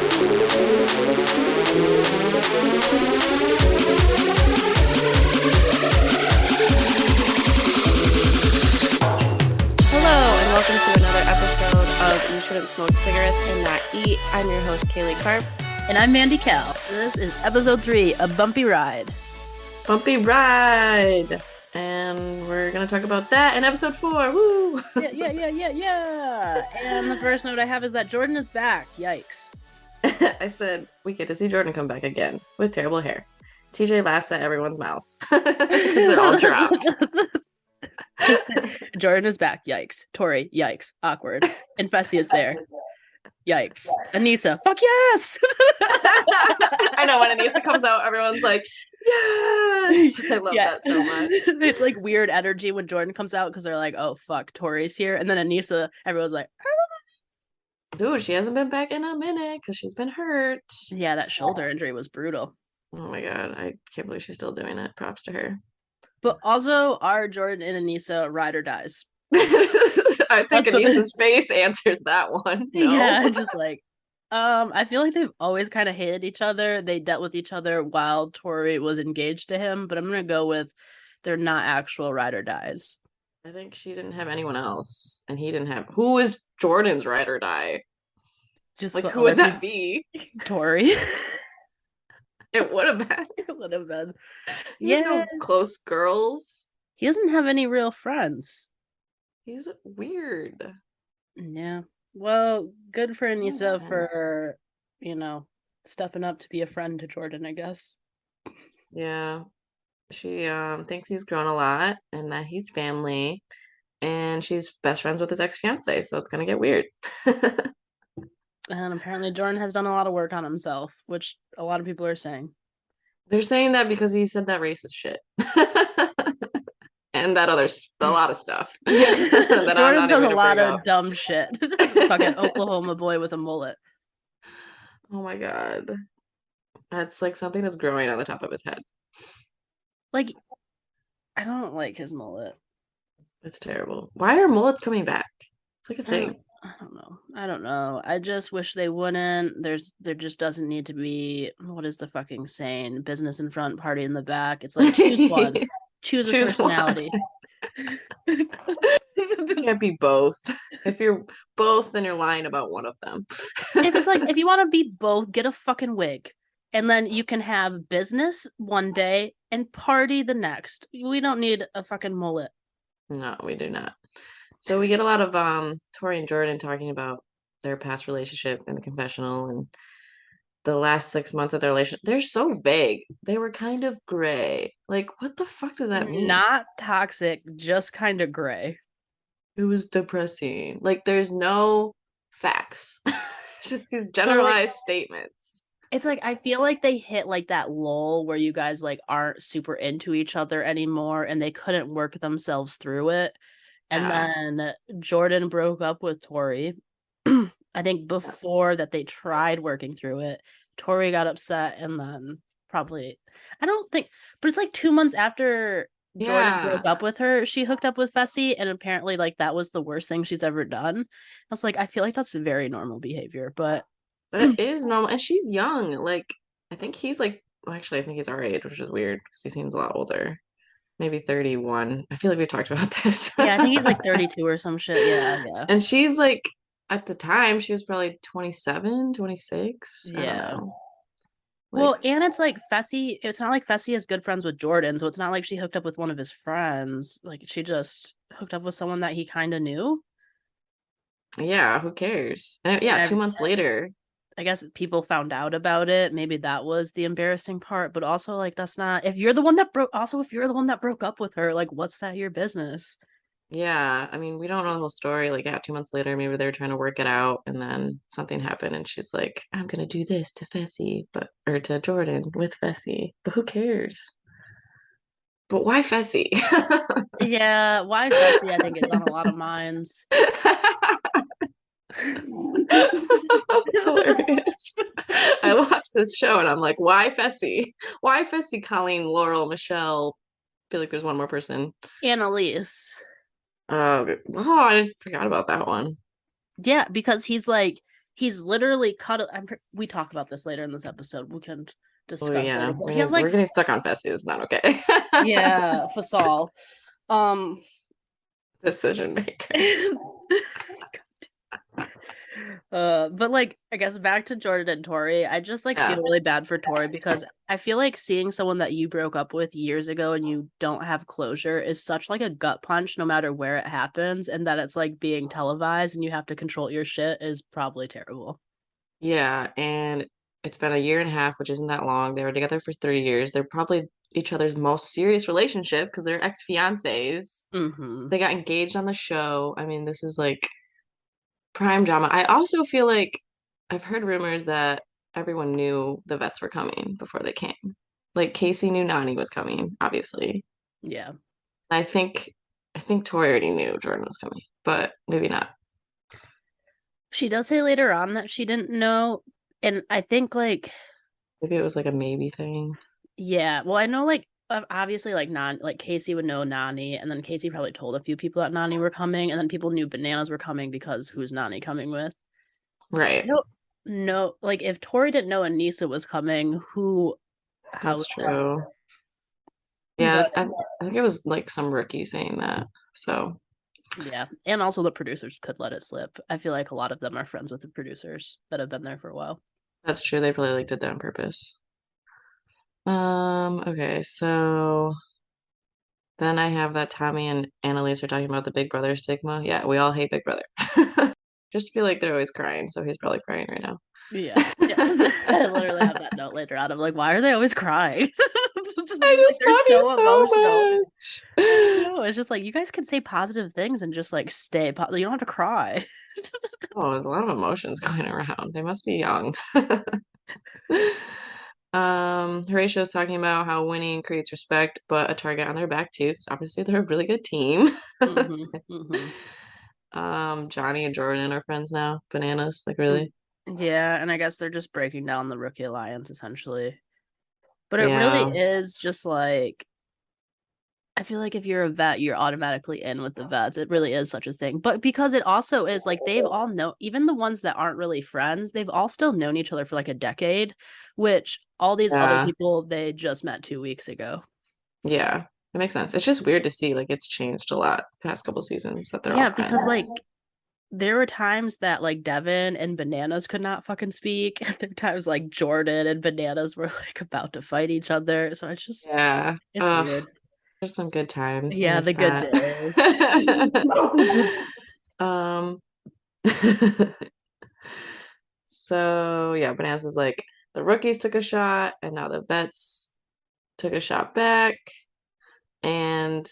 Welcome to another episode of You Shouldn't Smoke Cigarettes and Not Eat. I'm your host, Kaylee Karp. And I'm Mandy Cal. This is episode 3, A Bumpy Ride. Bumpy Ride! And we're going to talk about that in episode 4. Woo! Yeah. And the first note I have is that Jordan is back. Yikes. I said, we get to see Jordan come back again with terrible hair. TJ laughs at everyone's mouths because they're all dropped. Jordan is back. Yikes. Tori. Yikes. Awkward. And Fessy is there. Yikes. Anissa. Fuck yes. I know when Anissa comes out, everyone's like, yes. I love that so much. It's like weird energy when Jordan comes out because they're like, oh fuck, Tori's here. And then Anissa, everyone's like, oh. Dude, she hasn't been back in a minute because she's been hurt. Yeah, that shoulder injury was brutal. Oh my god, I can't believe she's still doing it. Props to her. But also, are Jordan and Anissa ride or dies? I think Anissa's face answers that one. No. Yeah, just like, I feel like they've always kind of hated each other. They dealt with each other while Tori was engaged to him, but I'm gonna go with they're not actual ride or dies. I think she didn't have anyone else, and he didn't have. Who is Jordan's ride or die? Just like, who would that be? Tori. It would have been. It would have been. Yeah. No close girls. He doesn't have any real friends. He's weird. Yeah. Well, good for Anissa for, stepping up to be a friend to Jordan, I guess. Yeah. She thinks he's grown a lot and that he's family. And she's best friends with his ex-fiance, so it's gonna get weird. And apparently Jordan has done a lot of work on himself, which a lot of people are saying. They're saying that because he said that racist shit. And that a lot of stuff. That Jordan does a lot of dumb shit. Fucking Oklahoma boy with a mullet. Oh my god. That's like something that's growing on the top of his head. Like, I don't like his mullet. It's terrible. Why are mullets coming back? It's like a thing. I don't know. I just wish they wouldn't. There just doesn't need to be, what is the fucking saying? Business in front, party in the back. It's like, choose one. Choose a personality. You can't be both. If you're both, then you're lying about one of them. If you want to be both, get a fucking wig. And then you can have business one day and party the next. We don't need a fucking mullet. No, we do not. So we get a lot of Tori and Jordan talking about their past relationship in the confessional and the last 6 months of their relationship. They're so vague. They were kind of gray. Like, what the fuck does that mean? Not toxic, just kind of gray. It was depressing. Like, there's no facts. Just these generalized statements. It's like, I feel like they hit like that lull where you guys like aren't super into each other anymore and they couldn't work themselves through it. And then Jordan broke up with Tori. I think before that they tried working through it. Tori got upset and then probably, I don't think, but it's like 2 months after Jordan broke up with her, she hooked up with Fessy, and apparently like that was the worst thing she's ever done. I was like, I feel like that's very normal behavior, but it is normal. And she's young. Like, I think he's like, well, actually, I think he's our age, which is weird because he seems a lot older. Maybe 31. I feel like we talked about this. Yeah, I think he's like 32 or some shit. Yeah. And she's like, at the time, she was probably 27, 26. Yeah. I don't know. Well, and it's like Fessy, it's not like Fessy is good friends with Jordan, so it's not like she hooked up with one of his friends. Like, she just hooked up with someone that he kind of knew. Yeah, who cares? And 2 months later. I guess people found out about it. Maybe that was the embarrassing part, but also like that's not, if you're the one that broke up with her, like what's that your business? Yeah, I mean, we don't know the whole story. Like, 2 months later, maybe they're trying to work it out, and then something happened, and she's like, "I'm gonna do this to Fessy, or to Jordan with Fessy." But who cares? But why Fessy? Yeah, why Fessy? I think it's on a lot of minds. It's hilarious. I watched this show and I'm like, why Fessy? Why Fessy? Colleen, Laurel, Michelle. I feel like there's one more person. Annalise. I forgot about that one. Yeah, because he's he's literally cut. We talk about this later in this episode. We can Oh discuss later. yeah, But he has like, we're getting stuck on Fessy. It's not okay. yeah, Fasal. Um, Decision maker. but like I guess back to Jordan and Tori, I just like Yeah, feel really bad for Tori because I feel like seeing someone that you broke up with years ago and you don't have closure is such like a gut punch no matter where it happens, and that it's like being televised and you have to control your shit is probably terrible. yeah, and it's been a year and a half, which isn't that long. They were together for 3 years. They're probably each other's most serious relationship because they're ex-fiancés. Mm-hmm. They got engaged on the show. I mean, this is like prime drama. I also feel like I've heard rumors that everyone knew the vets were coming before they came. Like Casey knew Nani was coming, obviously. Yeah. I think Tori already knew Jordan was coming, but maybe not. She does say later on that she didn't know. And I think like, Maybe it was like a maybe thing. yeah, well, I know like obviously like like Casey would know Nani, and then Casey probably told a few people that Nani were coming, and then people knew bananas were coming because who's Nani coming with? I Right. don't know. Like if Tori didn't know Anissa was coming, who how That's would that? true. Yeah, But I think it was like some rookie saying that. So yeah, and also the producers could let it slip. I feel like a lot of them are friends with the producers that have been there for a while. that's true. They probably like did that on purpose. Okay, so then I have that Tommy and Annalise are talking about the Big Brother stigma. Yeah, we all hate Big Brother. Just feel like they're always crying, so he's probably crying right now. Yeah, yeah. I literally have that note later on. I'm like, why are they always crying? It's I just like just they're love you so emotional. so I don't much. know. It's just like you guys can say positive things and just like stay. You don't have to cry. Oh, there's a lot of emotions going around. They must be young. Horatio's talking about how winning creates respect, but a target on their back too, because obviously they're a really good team. Hmm. Hmm. Johnny and Jordan are friends now. Bananas, like really. Yeah, and I guess they're just breaking down the rookie alliance essentially. But it really Yeah, is just like I feel like if you're a vet, you're automatically in with the vets. It really is such a thing. But because it also is like they've all know even the ones that aren't really friends, they've all still known each other for like a decade, which all these other yeah, people they just met 2 weeks ago. yeah. It makes sense. It's just weird to see like it's changed a lot the past couple seasons that they're all Yeah, friends. because like there were times that like Devin and Bananas could not fucking speak. There were times like Jordan and Bananas were like about to fight each other. So it's just Yeah. it's weird. There's some good times. I Yeah, miss the good that. days. Um, so yeah, Bananas is like the rookies took a shot and now the vets took a shot back. And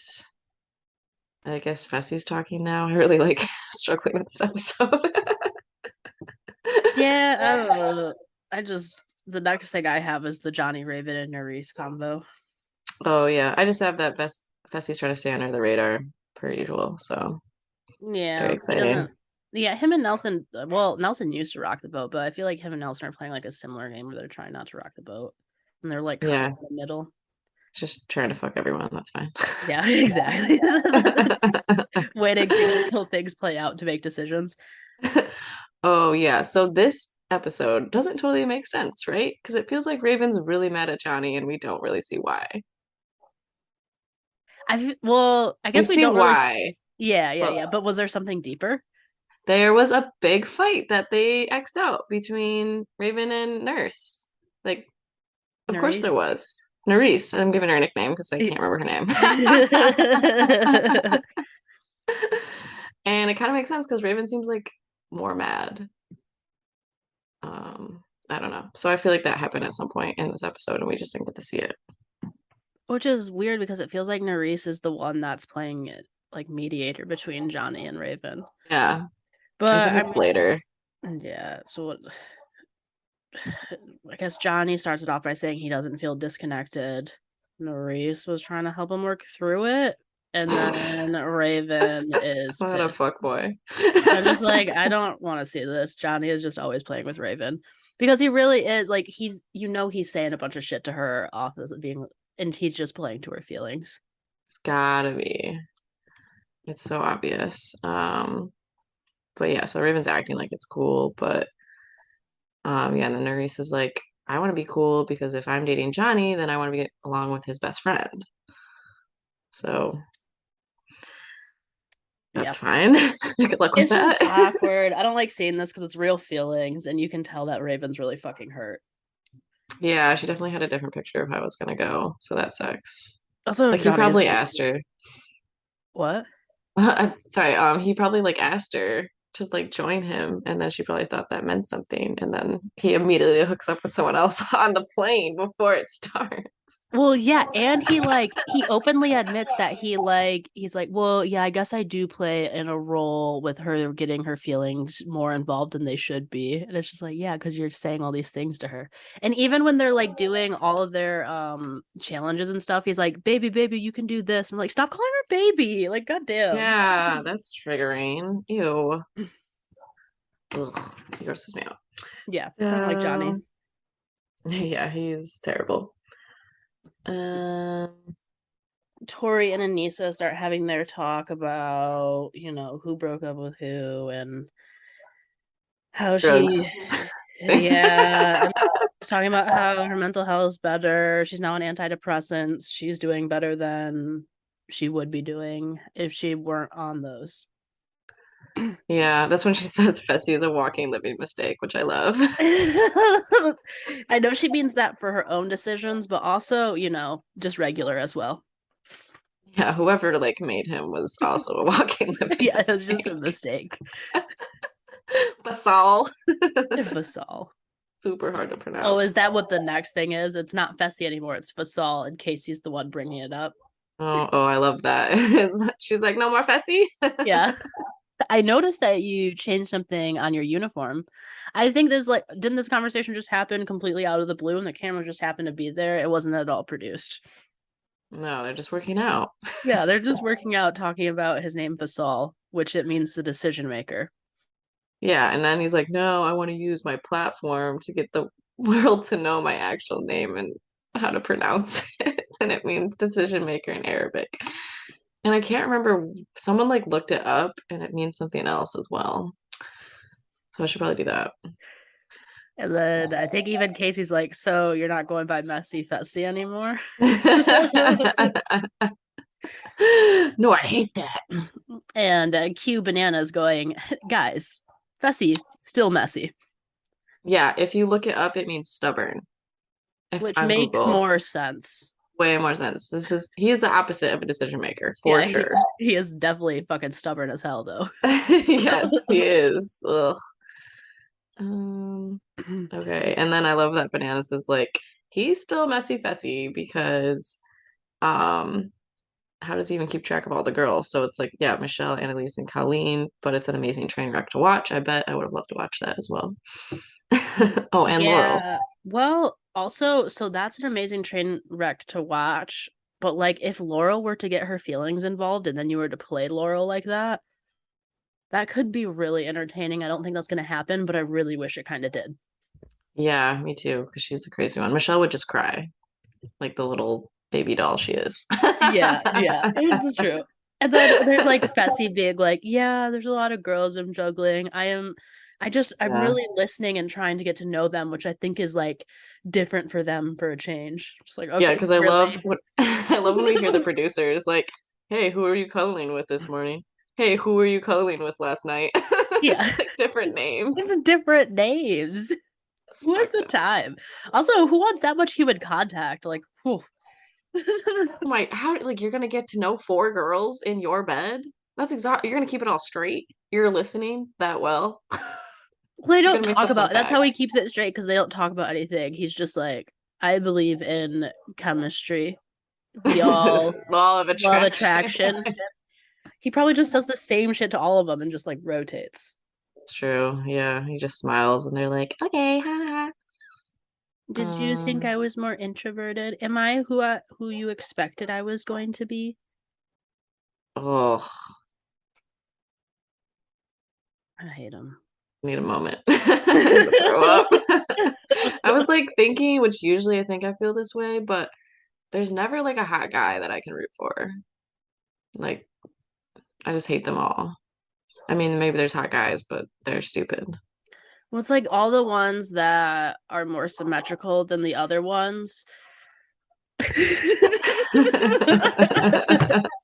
I guess Fessy's talking now. I really like struggling with this episode. Yeah, I don't know. I just the next thing I have is the Johnny Raven and Nerys combo. Oh yeah, I just have that Fessy's trying to stay under the radar per usual. So very Yeah, he exciting. doesn't. Yeah, him and Nelson. Well, Nelson used to rock the boat, but I feel like him and Nelson are playing like a similar game where they're trying not to rock the boat, and they're like kind of Yeah, in the middle. just trying to fuck everyone. That's fine. Yeah, exactly. Waiting until things play out to make decisions. Oh yeah, so this episode doesn't totally make sense, right? Because it feels like Raven's really mad at Johnny, and we don't really see why. Well, I We guess we see don't really. why, Yeah, yeah, but yeah. But was there something deeper? there was a big fight that they X'd out between Raven and Nurse. Like, of course there Nerys. was. Nerys, I'm giving her a nickname because I can't remember her name. And it kind of makes sense because Raven seems like more mad. I don't know. So I feel like that happened at some point in this episode, and we just didn't get to see it. Which is weird because it feels like Nerys is the one that's playing it like mediator between Johnny and Raven. Yeah, I But think I it's later. mean, yeah. So what? I guess Johnny starts it off by saying he doesn't feel disconnected. Nerys was trying to help him work through it, and then Raven is What a pissed. fuck boy. I'm just like, I don't want to see this. Johnny is just always playing with Raven because he really is like he's saying a bunch of shit to her off as being, and he's just playing to her feelings. It's gotta be. It's so obvious. But yeah, so Raven's acting like it's cool, but Yeah, and then Nerys is like, I want to be cool because if I'm dating Johnny, then I want to be along with his best friend. So Yeah. that's fine. Good luck with It's just that. awkward. I don't like seeing this because it's real feelings, and you can tell that Raven's really fucking hurt. Yeah, she definitely had a different picture of how it was gonna go, so that sucks. Also, Like he Johnny is probably asked her. what? I'm sorry, he probably like asked her to like join him, and then she probably thought that meant something, and then he immediately hooks up with someone else on the plane before it starts. Well, yeah, and he openly admits that he's like, well, yeah, I guess I do play in a role with her getting her feelings more involved than they should be. And it's just like, yeah, because you're saying all these things to her. And even when they're like doing all of their challenges and stuff, he's like, baby, baby, you can do this. I'm like, stop calling her baby. Like, goddamn. Yeah, that's triggering. Ew. Ugh, he grosses me out. Yeah, I don't like Johnny. So yeah, he's terrible. Um, Tori and Anissa start having their talk about, who broke up with who and how drugs. she, yeah, and talking about how her mental health is better. She's now on antidepressants. She's doing better than she would be doing if she weren't on those. Yeah, that's when she says Fessy is a walking living mistake, which I love. I know she means that for her own decisions, but also, just regular as well. Yeah, whoever like made him was also a walking living Yeah, it was just a mistake. mistake. Basal. Fasol. Super hard to Oh, is pronounce. that what the next thing is? It's not Fessy anymore. It's Fasol, and Casey's the one bringing it up. Oh, I love that. She's like, no more Fessy. Yeah. I noticed that you changed something on your uniform. I think didn't this conversation just happen completely out of the blue and the camera just happened to be there? It wasn't at all produced. No, they're just working out. Yeah, they're just working out talking about his name Fasol, which it means the decision maker. Yeah, and then he's like, no, I want to use my platform to get the world to know my actual name and how to pronounce it. And it means decision maker in Arabic. And I can't remember, someone like looked it up and it means something else as well. So I should probably do that. And then I think even Casey's like, so you're not going by Messy Fessy anymore? No, I hate that. And Q Banana's going, guys, Fessy, still messy, Yeah, if you look it up, it means stubborn. If which on makes Google, more sense. way more sense. He is the opposite of a decision maker for Yeah, sure. he is definitely fucking stubborn as hell, though. Yes, he is. Ugh. Um, okay. And then I love that Bananas is like, he's still messy fessy because um how does he even keep track of all the girls? So it's like, yeah, Michelle, Annalise, and Colleen, but it's an amazing train wreck to watch. I bet I would have loved to watch that as well. Oh, and Laurel. Yeah. Well, also, so that's an amazing train wreck to watch. But like, if Laurel were to get her feelings involved and then you were to play Laurel like that, that could be really entertaining. I don't think that's going to happen, but I really wish it kind of did. Yeah, me too, because she's a crazy one. Michelle would just cry, like the little baby doll she is. Yeah, yeah, this is true. And then there's like Fessy being like, yeah, there's a lot of girls I'm juggling. I'm Yeah. really listening and trying to get to know them, which I think is like different for them for a change. It's like, Yeah, okay, because I love really? when I love when we hear the producers like, "Hey, who are you cuddling with this morning? Hey, who were you cuddling with last night?" Yeah. It's like different It's names. different names. It's Who has fucked the up. time? Also, who wants that much human contact? Like, whew. Oh my, how like you're gonna get to know four girls in your bed? That's exact. You're gonna keep it all straight. You're listening that well. Well, they You're don't gonna mix talk up some about that's how he facts. keeps it straight because they don't talk about anything. He's just like, I believe in chemistry. We all Law of love attraction. attraction. He probably just says the same shit to all of them and just like rotates. It's true. Yeah, he just smiles and they're like, "Okay, ha ha." Did you think I was more introverted? Am I who you expected I was going to be? Oh, I hate him. need a moment. I'm gonna throw up. I was like thinking, which usually I think I feel this way, but there's never like a hot guy that I can root for. Like, I just hate them all. I mean, maybe there's hot guys, but they're stupid. Well, it's like all the ones that are more symmetrical than the other ones.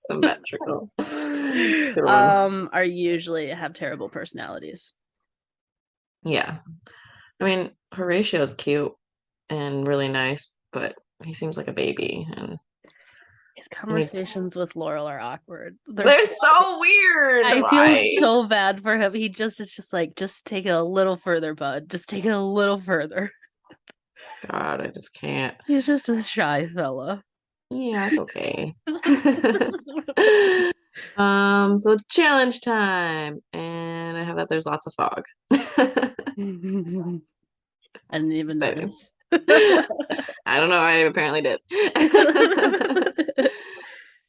Symmetrical. It's a good one. Are usually have terrible personalities. Yeah. I mean, Horatio's cute and really nice, but he seems like a baby and His he conversations needs with Laurel are awkward. they're so weird. I feel Why? so bad for him. He just is just like, just take it a little further, bud. Just take it a little further. God, I just can't. He's just a shy fella. Yeah, it's okay. So it's challenge time, and I have that there's lots of fog. I didn't even Exciting. notice. I don't know, I apparently did.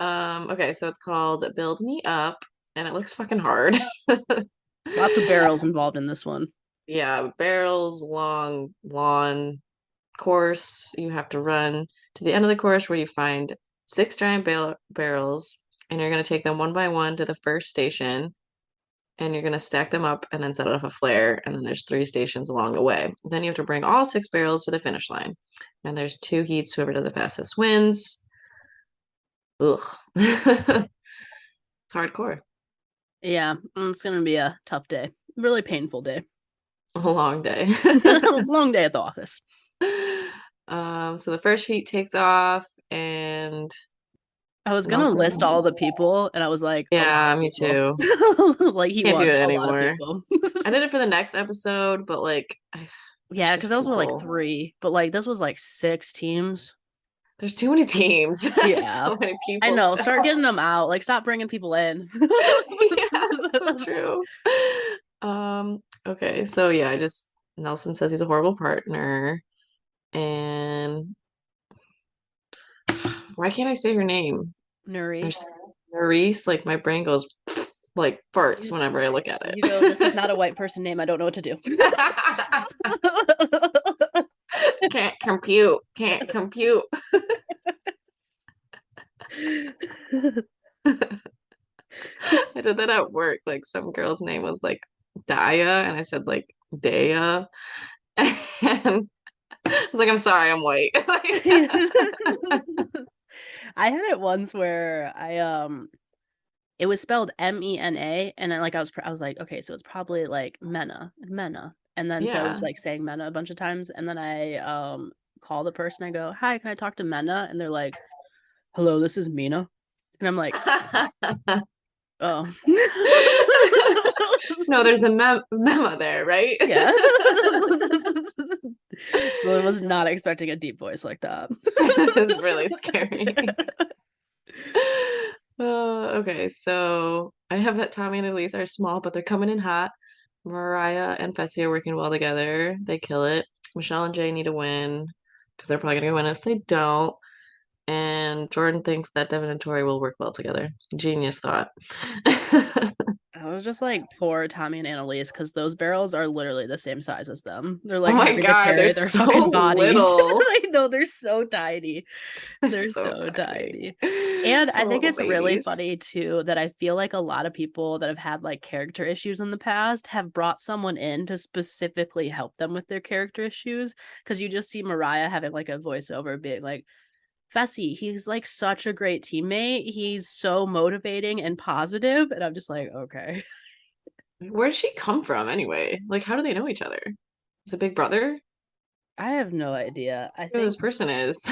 Okay, so it's called Build Me Up, and it looks fucking hard. Lots of barrels involved in this one. Yeah, barrels, long lawn course. You have to run to the end of the course where you find six giant barrels, and you're going to take them one by one to the first station, and you're going to stack them up and then set off a flare, and then there's three stations along the way. Then you have to bring all six barrels to the finish line, and there's two heats. Whoever does it fastest wins. Ugh. It's hardcore. Yeah, it's gonna be a tough day. Really painful day. A long day. Long day at the office. So the first heat takes off, and I was gonna list Nelson. all the people, and I was like, a lot Yeah, of me people. too. Like he Can't do won it a lot of anymore. people. I did it for the next episode, but like, there's Yeah, because just those were like people. three, but like this was like six teams. There's too many teams. Yeah, So many I people know. still. Start getting them out. Like, stop bringing people in. Yeah, so true. Okay, so yeah, I just Nelson says he's a horrible partner, and why can't I say her name? There's Nerys. Maurice, like my brain goes like farts whenever I look at You go, this is not a white person name. I don't know what to do. it. Can't compute. Can't compute. I did that at work. Like some girl's name was like Daya, and I said like Daya. And I was like, I'm sorry, I'm white. I had it once where it was spelled Mena, and then like I was like, okay, so it's probably like Mena. And then so I was Yeah. like saying Mena a bunch of times, and then I call the person, I go, hi, can I talk to Mena? And they're like, hello, this is Mina. And I'm like, oh. No, there's a memo there, right? Yeah. Well, I was not expecting a deep voice like that. It's really scary. Okay, so I have that Tommy and Elise are small, but they're coming in hot. Mariah and Fessy are working well together. They kill it. Michelle and Jay need to win because they're probably gonna win if they don't. And Jordan thinks that Devin and Tori will work well together. Genius thought. I was just like, poor Tommy and Annalise, because those barrels are literally the same size as them. They're Oh like my having to God, they're carry their so fucking bodies. little. I know they're so tiny. They're So so tiny. tiny. And I Poor think little it's really babies. funny too that I feel like a lot of people that have had like character issues in the past have brought someone in to specifically help them with their character issues. Because you just see Mariah having like a voiceover being like, Fessy, he's like such a great teammate. He's so motivating and positive. And I'm just like, okay. Where did she come from anyway? Like, how do they know each other? Is it Big Brother? I have no idea. Who this person is?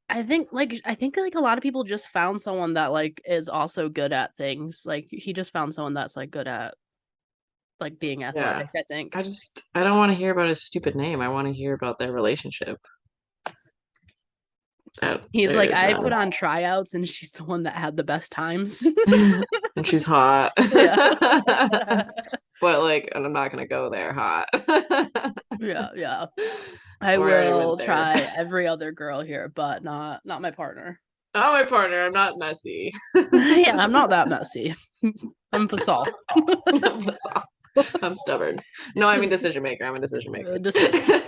I think like a lot of people just found someone that like is also good at things. Like he just found someone that's like good at like being Yeah. athletic, I think. I don't want to hear about his stupid name. I want to hear about their relationship. That He's there like, is I put none. on tryouts and she's the one that had the best times. And she's hot. Yeah. But like, and I'm not gonna go there hot. Yeah, yeah. I We already went will there. try every other girl here, but not my partner. Not my partner. I'm not messy. Yeah, I'm not that messy. I'm Fasol. That's all. I'm stubborn. No, I mean decision maker. I'm a decision maker. Decision.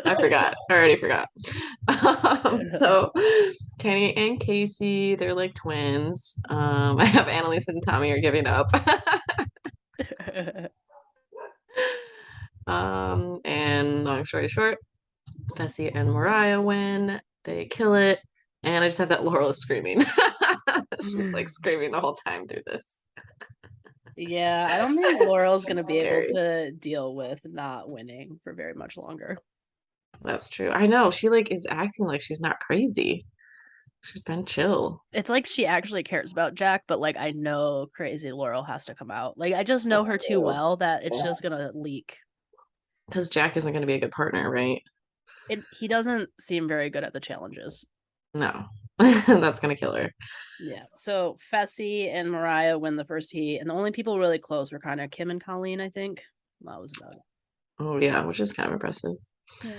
I forgot. I already forgot. So Kenny and Casey, they're like twins. I have Annalise and Tommy are giving up. And long story short, Fessy and Mariah win. They kill it. And I just have that Laurel is screaming. She's like screaming the whole time through this. Yeah, I don't think Laurel's gonna It's be able scary. to deal with not winning for very much longer. That's true. I know. She like is acting like she's not crazy. She's been chill. It's like she actually cares about Jack, but like I know crazy Laurel has to come out. Like I just know her too well that it's just gonna leak. Because Jack isn't going to be a good partner, right? He doesn't seem very good at the challenges. No. That's going to kill her. Yeah. So Fessy and Mariah win the first heat, and the only people really close were kind of Kim and Colleen, I think. That was about it. Oh, yeah, which is kind of impressive. Yeah.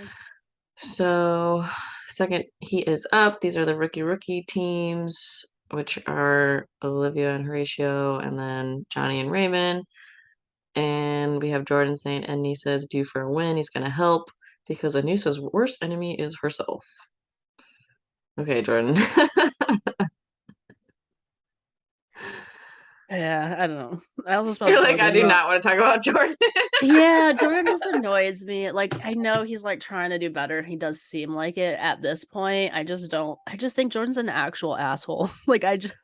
So, second heat is up. These are the rookie teams, which are Olivia and Horatio, and then Johnny and Raven. And we have Jordan saying Anissa is due for a win. He's going to help because Anissa's worst enemy is herself. Okay, Jordan. Yeah, I don't know. I was just about You're like, I Jordan do though. not want to talk about Jordan. Yeah, Jordan just annoys me. Like I know he's like trying to do better. He does seem like it at this point. I just don't. I just think Jordan's an actual asshole. Like I just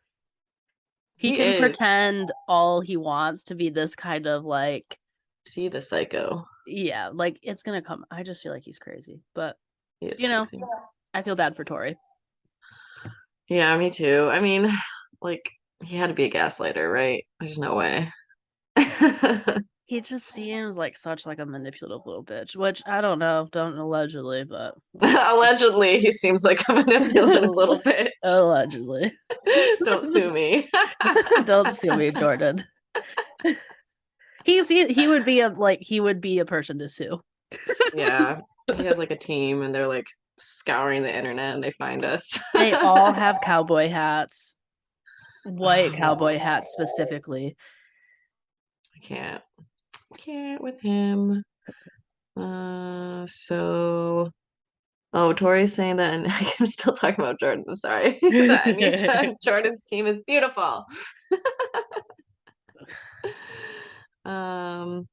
he He can is. pretend all he wants to be this kind of like See the psycho. yeah, like it's gonna come. I just feel like he's crazy. But He is you know, crazy. I feel bad for Tori. Yeah, me too. I mean, like, he had to be a gaslighter, right? There's no way. He just seems like such like a manipulative little bitch, which I don't know, don't allegedly, but Allegedly, he seems like a manipulative little bitch. allegedly. Don't sue me. Don't sue me, Jordan. He would be a like he would be a person to sue. Yeah, he has like a team and they're like scouring the internet and they find us. They all have cowboy hats, white Oh, cowboy hats specifically. I can't with him. So oh, Tori's saying that, and I'm still talking about Jordan. I'm sorry. That Anissa and Jordan's team is beautiful. Um,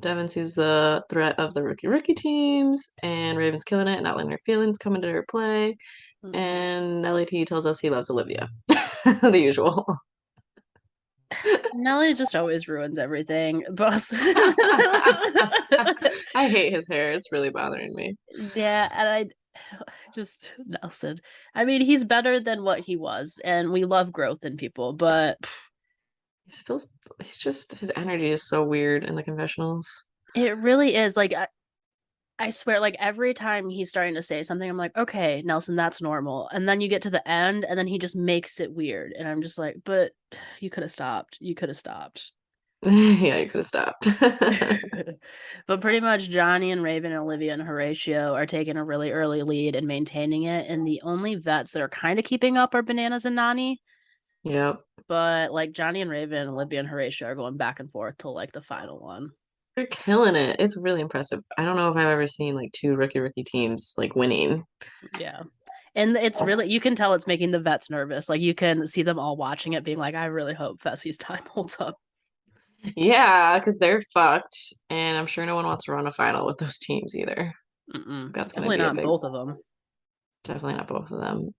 Devin sees the threat of the rookie teams, and Raven's killing it, not letting her feelings come into her play. Mhm. And LAT tells us he loves Olivia. The usual. Nelly just always ruins everything. Boss. I hate his hair. It's really bothering me. Yeah, and I just Nelson. I mean, he's better than what he was, and we love growth in people, but He's still, he's just, his energy is so weird in the confessionals. it really is like I swear, like every time he's starting to say something, I'm like, okay, Nelson, that's normal. And then you get to the end, and then he just makes it weird. And I'm just like, but you could have stopped. You could have stopped. Yeah, you could have stopped. But pretty much Johnny and Raven and Olivia and Horatio are taking a really early lead and maintaining it. And the only vets that are kind of keeping up are Bananas and Nani. Yep. But like Johnny and Raven, Olivia and Horatio are going back and forth till like the final one. They're killing it. It's really impressive. I don't know if I've ever seen like two rookie teams like winning. Yeah. And it's really, you can tell it's making the vets nervous. Like you can see them all watching it being like, I really hope Fessy's time holds up. Yeah, because they're fucked, and I'm sure no one wants to run a final with those teams either. That's going to Definitely be a not big, both of them. definitely not both of them.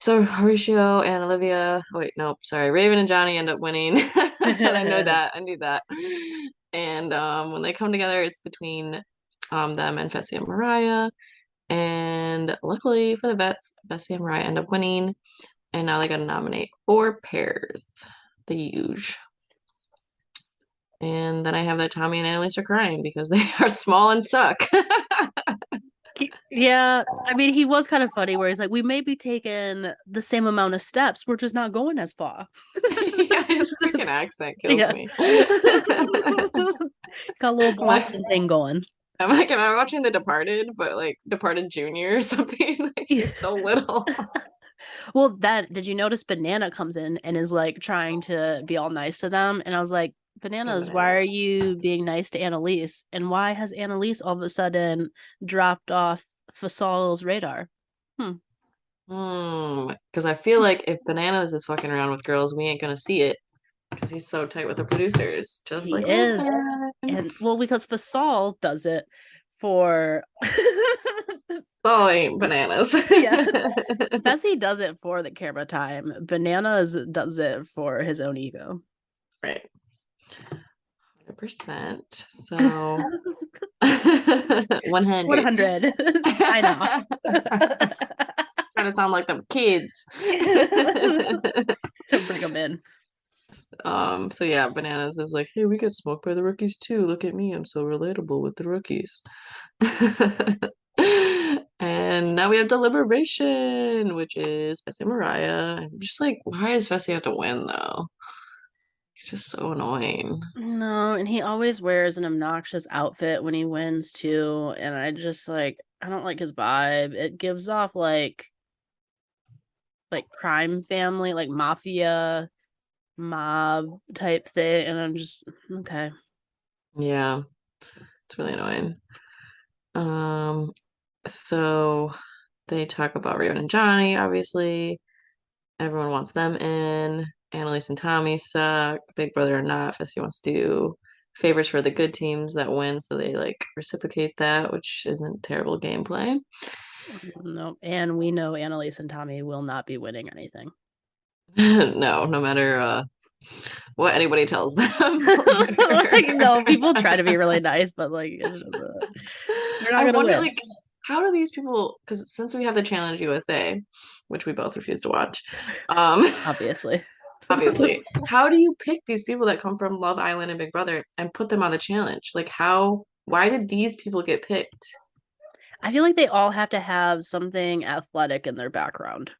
So Horatio and Olivia, wait, nope, sorry, Raven and Johnny end up winning, and I know that, I knew that. And when they come together, it's between them and Fessy and Mariah. And luckily for the vets, Fessy and Mariah end up winning, and now they got to nominate four pairs, the huge. And then I have that Tommy and Annalise are crying because they are small and suck. Yeah, I mean, he was kind of funny where he's like, we may be taking the same amount of steps, we're just not going as far. Yeah, his freaking accent kills Yeah. me. Got a little I'm like, Boston thing going. I'm like, am I watching The Departed, but like Departed Junior or something? Like he's so little. Well, that did you notice Banana comes in and is like trying to be all nice to them? And I was like, Oh, Bananas, why are bananas. you being nice to Annalise? And why has Annalise all of a sudden dropped off Fasol's radar? Hmm. Because I feel like if Bananas is fucking around with girls, we ain't gonna see it. because he's so tight with the producers, just He like last is. time. And well, because Fasal does it for Oh, ain't bananas. yeah. Fessy does it for the camera time. Bananas does it for his own ego. Right. 100%. So 100. 100. Sign off. Trying to sound like them kids. To bring them in. So yeah, Bananas is like, hey, we get smoked by the rookies too. Look at me, I'm so relatable with the rookies. And now we have Deliberation, which is Fessy and Mariah. I'm just like, why does Fessy have to win though? He's just so annoying. No, and he always wears an obnoxious outfit when he wins too. And I just like, I don't like his vibe. It gives off like crime family, like mafia, mob type thing. And I'm just okay. Yeah, it's really annoying. Um, so they talk about Rio and Johnny, obviously. Everyone wants them in. Annalise and Tommy suck. Big Brother or not, Fessy wants to do favors for the good teams that win, so they like reciprocate that, which isn't terrible gameplay. No, and we know Annalise and Tommy will not be winning anything. No, no matter what anybody tells them. Like, no, people try to be really nice, but like it's just, they're not I gonna wonder, win. like, how do these people? Because since we have the Challenge USA, which we both refuse to watch, um, Obviously. obviously, how do you pick these people that come from Love Island and Big Brother and put them on the challenge? Like, how? Why did these people get picked? I feel like they all have to have something athletic in their background.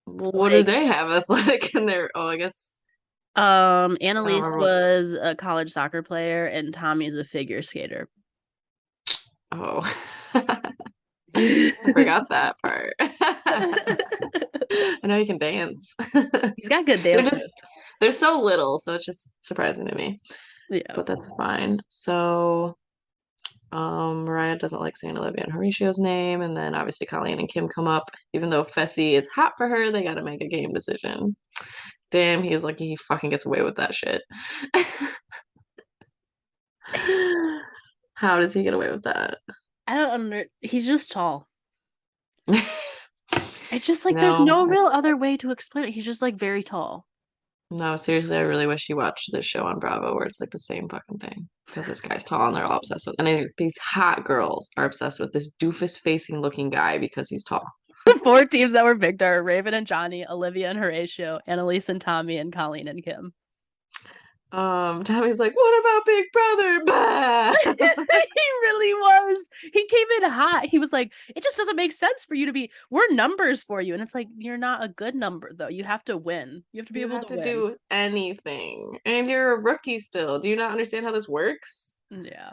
Well, what do Like, they have athletic in their? Oh, I guess I don't Annalise remember what. was a college soccer player and Tommy's a figure skater. Oh, I forgot that part. I know you can dance. He's got good They're dance just moves. they're so little, so it's just surprising to me. Yeah. But that's fine. So, Mariah doesn't like saying Olivia and Horatio's name, and then obviously Colleen and Kim come up. Even though Fessy is hot for her, they gotta make a game decision. Damn, he is lucky he fucking gets away with that shit. How does he get away with that? I don't he's just tall. It's just like there's No, no real other way to explain it. He's just like very tall. no, seriously, I really wish you watched this show on Bravo where it's like the same fucking thing. Because this guy's tall and they're all obsessed with, and these hot girls are obsessed with this doofus facing looking guy because he's tall. The four teams that were picked are Raven and Johnny, Olivia and Horatio, Annalise and Tommy, and Colleen and Kim. Tommy's like, what about Big Brother? Bah! He really was. He came in hot. He was like, it just doesn't make sense for you to be, we're numbers for you. And it's like, you're not a good number, though. You have to win. You have to be You able have to to win. do anything. And you're a rookie still. Do you not understand how this works? Yeah.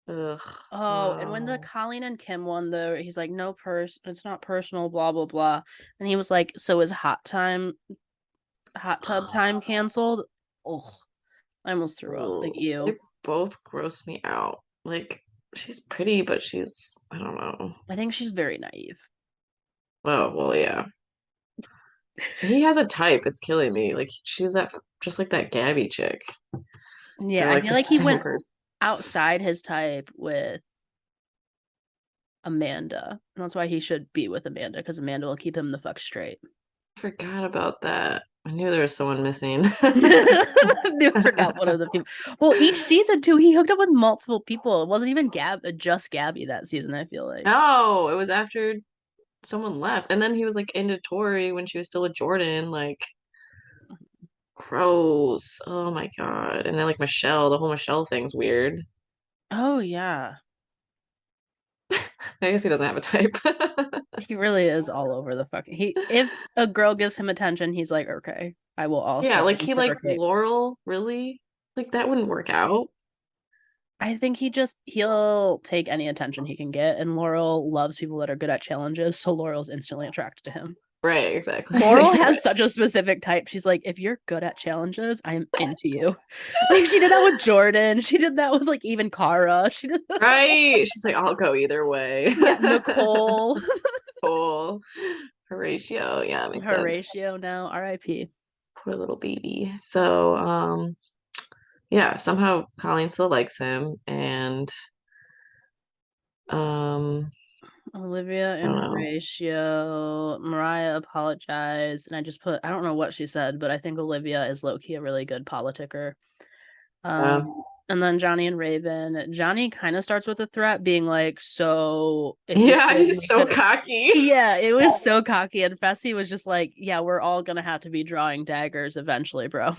Ugh. Oh, and when the Colleen and Kim won, he's like, no, it's not personal, blah, blah, blah. And he was like, so is hot tub time canceled? Oh, I almost threw up. Like, Ooh, they ew. both gross me out. Like, she's pretty, but she's, I don't know. I think she's very naive. Oh, well, yeah. He has a type. It's killing me. Like, she's that, just like that Gabby chick. Yeah, They're I like feel the like he same went person. outside his type with Amanda. And that's why he should be with Amanda, because Amanda will keep him the fuck straight. Forgot about that. I knew there was someone missing. I forgot one of the people. Well, each season too, he hooked up with multiple people. It wasn't even just Gabby that season, I feel like. No, it was after someone left. And then he was like into Tori when she was still with Jordan. Like, gross. Oh my God. And then like Michelle, the whole Michelle thing's weird. Oh yeah. I guess he doesn't have a type. He really is all over the fucking he if a girl gives him attention, he's like, okay, I will Yeah, also like he likes reciprocate. Laurel, really? Like that wouldn't work out. I think he'll take any attention he can get, and Laurel loves people that are good at challenges, so Laurel's instantly attracted to him. Right, exactly. Laurel has such a specific type. She's like, if you're good at challenges, I'm into you. Like she did that with Jordan. She did that with like even Kara. She did that. Right? She's like, I'll go either way. Yeah, Nicole. Cool. Horatio. Yeah, makes sense. Horatio now, R.I.P. Poor little baby. So, yeah, somehow Colleen still likes him, and um, Olivia I and don't know. Horatio. Mariah apologized, and I just put, I don't know what she said, but I think Olivia is low-key a really good politicker. Yeah, And then Johnny and Raven. Johnny kind of starts with a threat, being like, "So if you yeah, win, he's we so could." cocky. Yeah, it was so cocky, and Fessy was just like, "Yeah, we're all gonna have to be drawing daggers eventually, bro."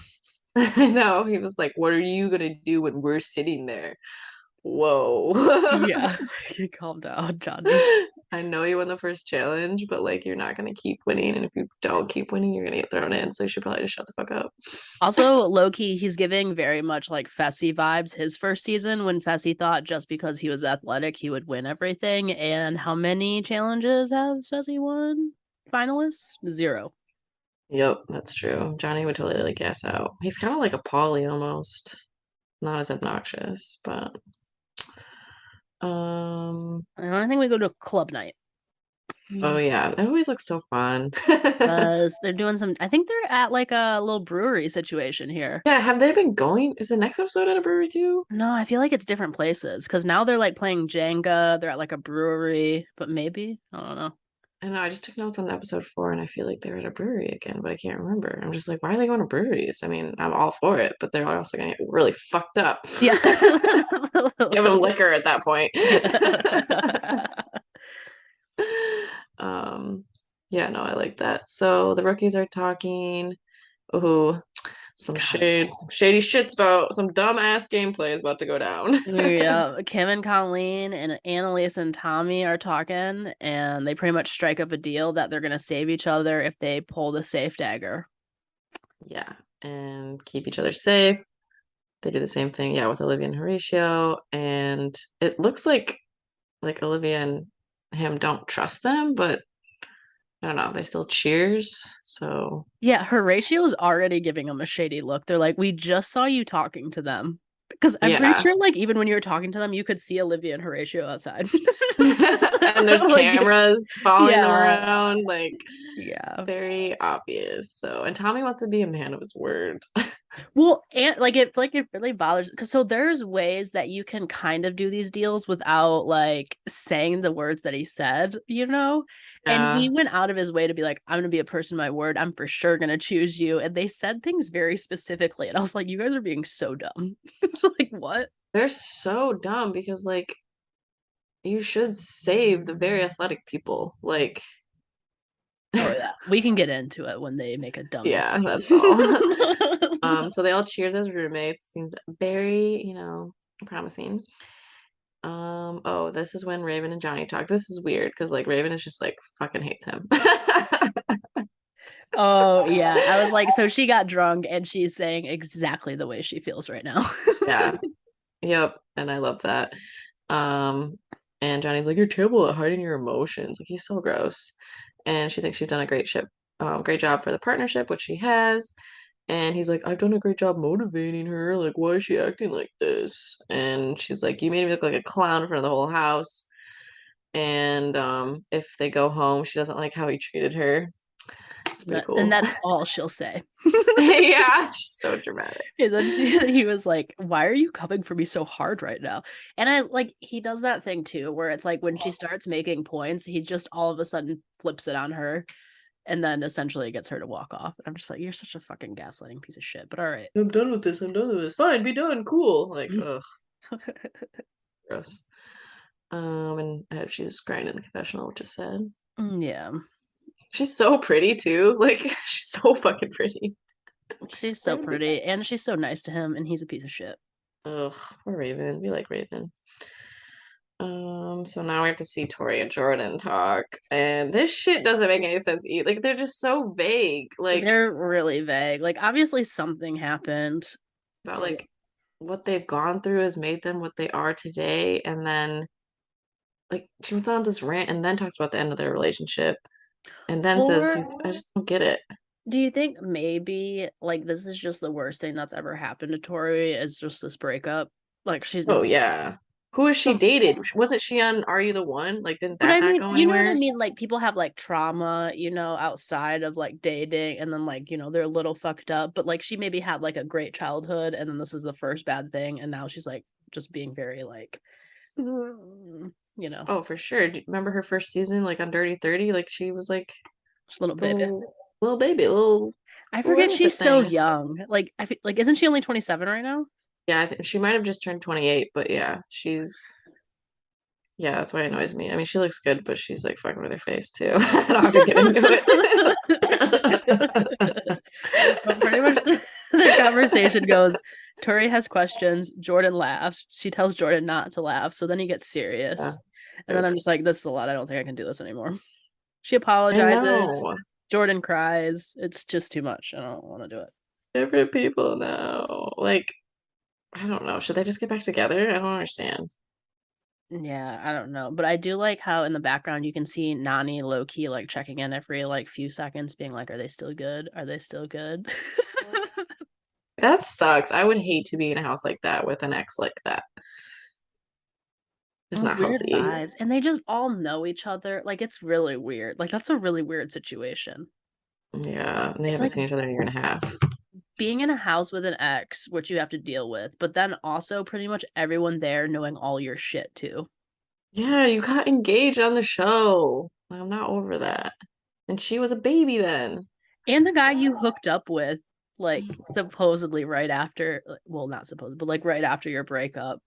I know. He was like, "What are you gonna do when we're sitting there?" Whoa. Yeah, calm down, Johnny. I know you won the first challenge, but like you're not gonna keep winning, and if you don't keep winning, you're gonna get thrown in. So you should probably just shut the fuck up. Also, low-key, he's giving very much like Fessy vibes his first season when Fessy thought just because he was athletic, he would win everything. And how many challenges has Fessy won? Finalists? 0. Yep, that's true. Johnny would totally like gas out. He's kind of like a Polly almost, not as obnoxious, but um. And I think we go to club night. Oh yeah, that always looks so fun. They're doing some, I think they're at like a little brewery situation here. Yeah, have they been going? Is the next episode at a brewery too? No, I feel like it's different places because now they're like playing Jenga. They're at like a brewery, but maybe I don't know. I know, I just took notes on episode 4 and I feel like they're at a brewery again, but I can't remember. I'm just like, why are they going to breweries? I mean, I'm all for it, but they're also gonna get really fucked up. Yeah. Give them liquor at that point. Yeah. Um, yeah, no, I like that. So the rookies are talking. Ooh, God. some shady shit's about some dumbass gameplay is about to go down. Yeah, Kim and Colleen and Annalise and Tommy are talking, and they pretty much strike up a deal that they're gonna save each other if they pull the safe dagger. Yeah, and keep each other safe. They do the same thing, yeah, with Olivia and Horatio, and it looks like Olivia and him don't trust them, but I don't know, they still cheers. So Yeah, Horatio's already giving them a shady look. They're like, "We just saw you talking to them." Because I'm pretty yeah. sure, like, even when you were talking to them, you could see Olivia and Horatio outside. And there's Like, cameras following them yeah, around, like yeah. very obvious. So, and Tommy wants to be a man of his word. Well, and like it really bothers because so there's ways that you can kind of do these deals without like saying the words that he said, you know? And he Yeah, went out of his way to be like, I'm gonna be a person of my word, I'm for sure gonna choose you. And they said things very specifically. And I was like, you guys are being so dumb. It's like, what? they're so dumb because like you should save the very athletic people. Like, Oh yeah. We can get into it when they make a dumb yeah, decision. that's all. So they all cheers as roommates. Seems very, promising. Oh, this is when Raven and Johnny talk. This is weird because like Raven is just like fucking hates him. Oh yeah. I was like, so she got drunk and she's saying exactly the way she feels right now. Yeah. Yep. And I love that. Um, and Johnny's like, you're terrible at hiding your emotions. Like he's so gross. And she thinks she's done a great job for the partnership, which she has. And he's like, I've done a great job motivating her. Like, why is she acting like this? And she's like, you made me look like a clown in front of the whole house. And if they go home, she doesn't like how he treated her. It's pretty And cool. that's all she'll say. Yeah, she's so dramatic. And then he was like, "Why are you coming for me so hard right now?" And I like he does that thing too, where it's like when she starts making points, he just all of a sudden flips it on her, and then essentially gets her to walk off. And I'm just like, "You're such a fucking gaslighting piece of shit." But all right. I'm done with this. I'm done with this. Fine, be done. Cool. Like, ugh, gross. And she's crying in the confessional, which is sad. Yeah, She's so pretty too. Like, she's so fucking pretty. she's I so would be. pretty, and she's so nice to him, and he's a piece of shit. Ugh, poor Raven. We like Raven. So now we have to see Tori and Jordan talk, and this shit doesn't make any sense either. Like, they're just so vague. Like, They're really vague. Like obviously something happened. about like what they've gone through has made them what they are today, and then like she went on this rant and then talks about the end of their relationship, and then says, Or I just don't get it. do you think maybe like this is just the worst thing that's ever happened to Tori is just this breakup? Like she's Oh it's yeah. Who was she So, dated? Wasn't she on Are You the One? Like, didn't but that I not mean, go you know what I anywhere? mean? Like people have like trauma, outside of like dating, and then like, they're a little fucked up, but like she maybe had like a great childhood, and then this is the first bad thing, and now she's like just being very like, mm, you know, Oh, for sure. Do you remember her first season, like on Dirty 30? Like she was like just a little the baby. little baby, I little forget innocent she's so thing. young. Like I feel like isn't she only 27 right now? Yeah, I think she might have just turned 28, but yeah, yeah, that's why it annoys me. I mean, she looks good, but she's like fucking with her face too. I don't have to get into it. But pretty much the conversation goes, Tori has questions, Jordan laughs. She tells Jordan not to laugh, so then he gets Yeah. serious. And then I'm just like, this is a lot. I don't think I can do this anymore. She I apologizes. know. Jordan cries. It's just too much. I don't want to do it. Different people now. Like, I don't know. Should they just get back together? I don't understand. Yeah, I don't know. But I do like how in the background you can see Nani low key like checking in every like few seconds, being like, are they still good? Are they still good? That sucks. I would hate to be in a house like that with an ex like that. It's Well, it's not weird healthy. vibes. And they just all know each other. Like it's really weird. Like that's a really weird situation. Yeah, and they It's haven't like seen each other in a year and a half. being in a house with an ex, which you have to deal with, but then also pretty much everyone there knowing all your shit too. Yeah, you got engaged on the show. Like, I'm not over that. And she was a baby then. And the guy you hooked up with, like supposedly right after, well, not supposed, but like right after your breakup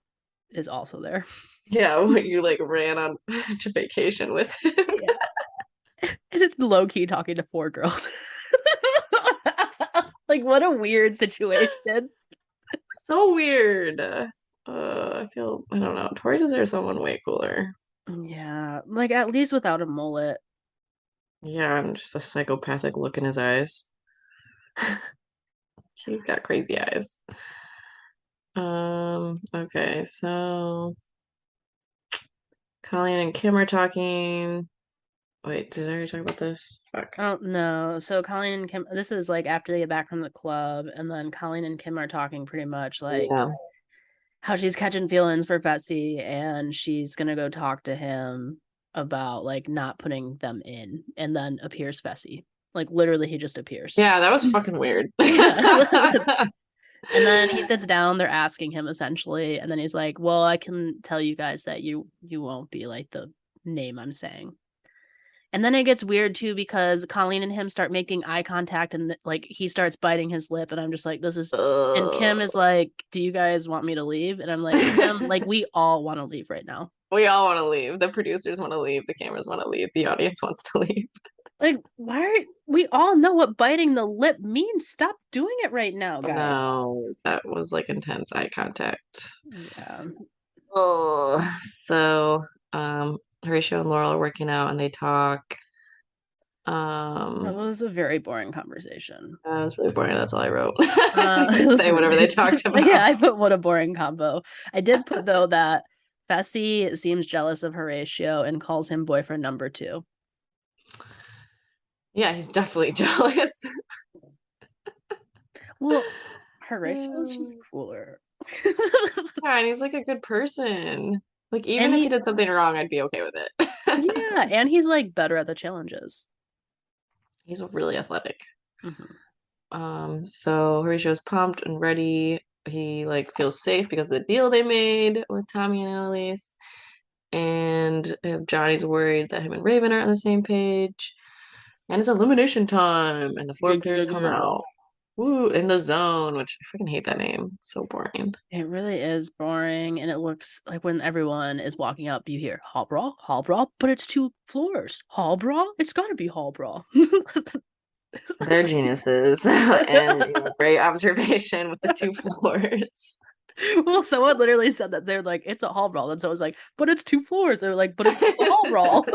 is also there. Yeah, when you like ran on to vacation with him. Yeah. And low key talking to four girls. Like, what a weird situation. So weird. I don't know. Tori deserves someone way cooler. Yeah. Like, at least without a mullet. Yeah, I'm just a psychopathic look in his eyes. He's got crazy eyes. Okay, so Colleen and Kim are talking. Wait, did I already talk about this? Fuck. I don't know. So Colleen and Kim, this is like after they get back from the club, and then Colleen and Kim are talking pretty much like Yeah. how she's catching feelings for Betsy, and she's gonna go talk to him about like not putting them in, and then appears Fessy. Like literally, he just appears. Yeah, that was fucking weird. Yeah. And then he sits down, they're asking him essentially, and then he's like, well, I can tell you guys that you won't be like the name I'm saying. And then it gets weird too because Colleen and him start making eye contact, and like he starts biting his lip, and I'm just like, this is. And Kim is like, "Do you guys want me to leave?" And I'm like, Kim, like we all want to leave right now. We all want to leave. The producers want to leave. The cameras want to leave. The audience wants to leave. Like, why are we all know what biting the lip means? Stop doing it right now, guys. No, that was like intense eye contact. Yeah, Ugh. So, Horatio and Laurel are working out and they talk. that Um, was a very boring conversation. that was really boring. That's all I wrote. You It can was say whatever they really, talked yeah. about. I put what a boring combo. I did put though that Fessy seems jealous of Horatio and calls him boyfriend number two. Yeah, he's definitely jealous. Well, Horatio's just Yeah, cooler. and he's like a good person. Like, even And if he he, did something wrong, I'd be okay with it. yeah, and he's like better at the challenges. He's really athletic. Hmm. So Horatio's pumped and ready. He like feels safe because of the deal they made with Tommy and Annalise. And Johnny's worried that him and Raven are on the same page. And it's elimination time, and the floor players come out. Woo, in the zone, which I freaking hate that name. It's so boring. It really is boring, and it looks like when everyone is walking up, you hear Hall Brawl, but it's two floors. Hall Brawl? It's got to be Hall Brawl. They're geniuses. And great observation with the two floors. Well, someone literally said that they're like, it's a hall brawl. And someone's like, but it's two floors. They're like, but it's still a hall brawl.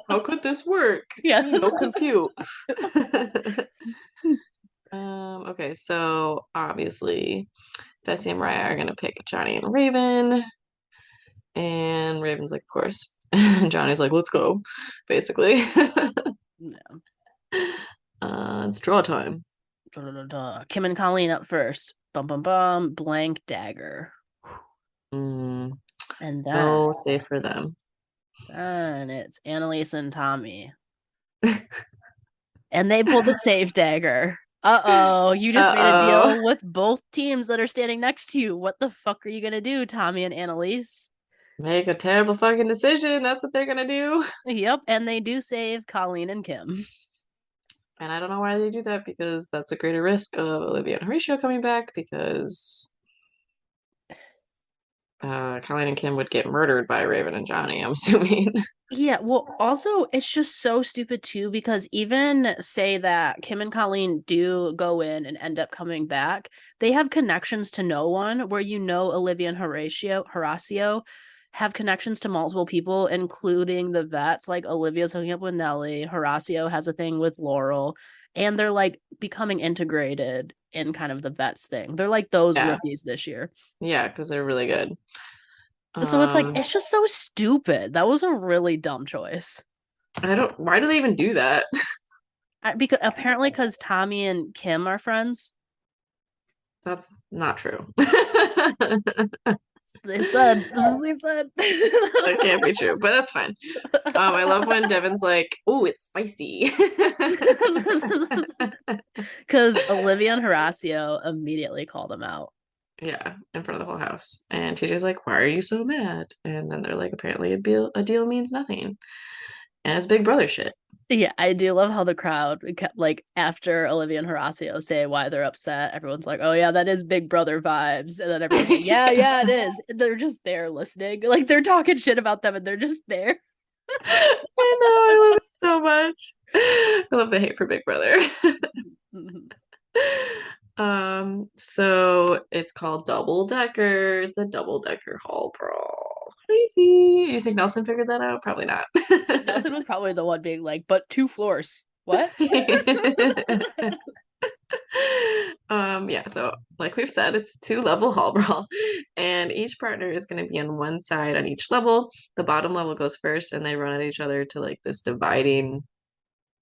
How could this work? Yeah. Me no compute. Okay, so obviously Fessy and Mariah are gonna pick Johnny and Raven. And Raven's like, of course. And Johnny's like, let's go, basically. Yeah. It's draw time. Kim and Colleen up first. Bum bum bum. Blank dagger. Mm, And then, oh, safe for them. then it's Annalise and Tommy. And they pull the safe dagger. Uh-oh, you just made a Uh-oh. deal with both teams that are standing next to you. What the fuck are you gonna do, Tommy and Annalise? Make a terrible fucking decision. That's what they're gonna do. Yep, and they do save Colleen and Kim. And I don't know why they do that because that's a greater risk of Olivia and Horatio coming back because Colleen and Kim would get murdered by Raven and Johnny, I'm assuming. Yeah, well, also, it's just so stupid too, because even say that Kim and Colleen do go in and end up coming back, they have connections to no one, where Olivia and Horacio have connections to multiple people, including the vets. Like Olivia's hooking up with Nellie, Horacio has a thing with Laurel, and they're like becoming integrated in kind of the vets thing. They're like those Yeah, rookies this year. yeah, because they're really good. So it's like, Um, it's just so stupid. That was a really dumb choice. I don't. Why do they even do that? Because Tommy and Kim are friends. That's not true. That They said, this is what they can't be true, but that's fine. I love when Devin's like, "Oh, it's spicy." said. Because Olivia and Horacio immediately called them out. Yeah, in front of the whole house. And TJ's like, "Why are you so mad?" And then they're like, "Apparently, a deal means nothing, and it's Big Brother shit." Yeah, I do love how the crowd kept like after Olivia and Horacio say why they're upset, everyone's like, "Oh yeah, that is Big Brother vibes," and then everyone's like, "Yeah, yeah, it is." And they're just there listening, like they're talking shit about them, and they're just there. I know, I love it so much. I love the hate for Big Brother. So it's called Double Decker, the Double Decker Hall Brawl. Crazy. You think Nelson figured that out? Probably not. Nelson was probably the one being like, "But 2 floors, what?" Yeah, so like we've said, it's a two-level hall brawl, and each partner is going to be on one side on each level. The bottom level goes first, and they run at each other to like this dividing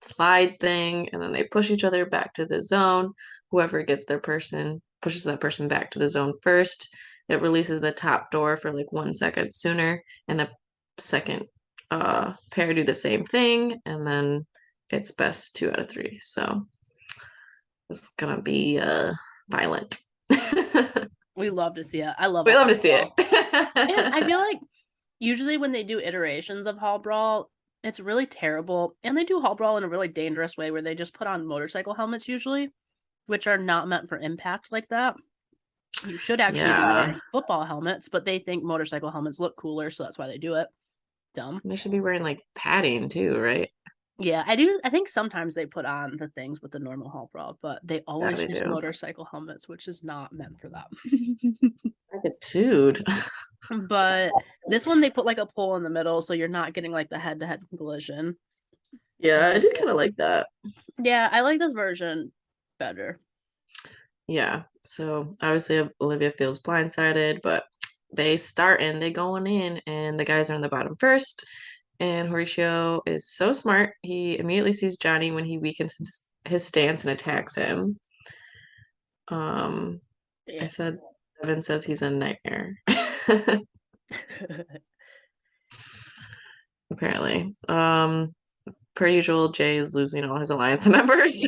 slide thing, and then they push each other back to the zone. Whoever gets their person pushes that person back to the zone first. It releases the top door for like 1 second sooner, and the second pair do the same thing, and then it's best 2 out of 3. So it's gonna be violent. We love to see it. I love a We love hall to see it. brawl. And I feel like usually when they do iterations of Hall Brawl, it's really terrible. And they do Hall Brawl in a really dangerous way where they just put on motorcycle helmets usually, which are not meant for impact like that. You should actually be Yeah, wearing football helmets, but they think motorcycle helmets look cooler, so that's why they do it. Dumb. they should be wearing like padding too, right? Yeah, I do. I think sometimes they put on the things with the normal Hall Brawl, but they Yeah, always they use do. motorcycle helmets, which is not meant for that. I get sued. But this one they put like a pole in the middle, so you're not getting like the head-to-head collision. Yeah, I So did kind of like that. yeah, I like this version better. Yeah. So obviously Olivia feels blindsided, but they start and they going in and the guys are on the bottom first. And Horatio is so smart. He immediately sees Johnny when he weakens his stance and attacks him. Um, I Yeah. said Evan says he's a nightmare. Apparently. Per usual, Jay is losing all his alliance members.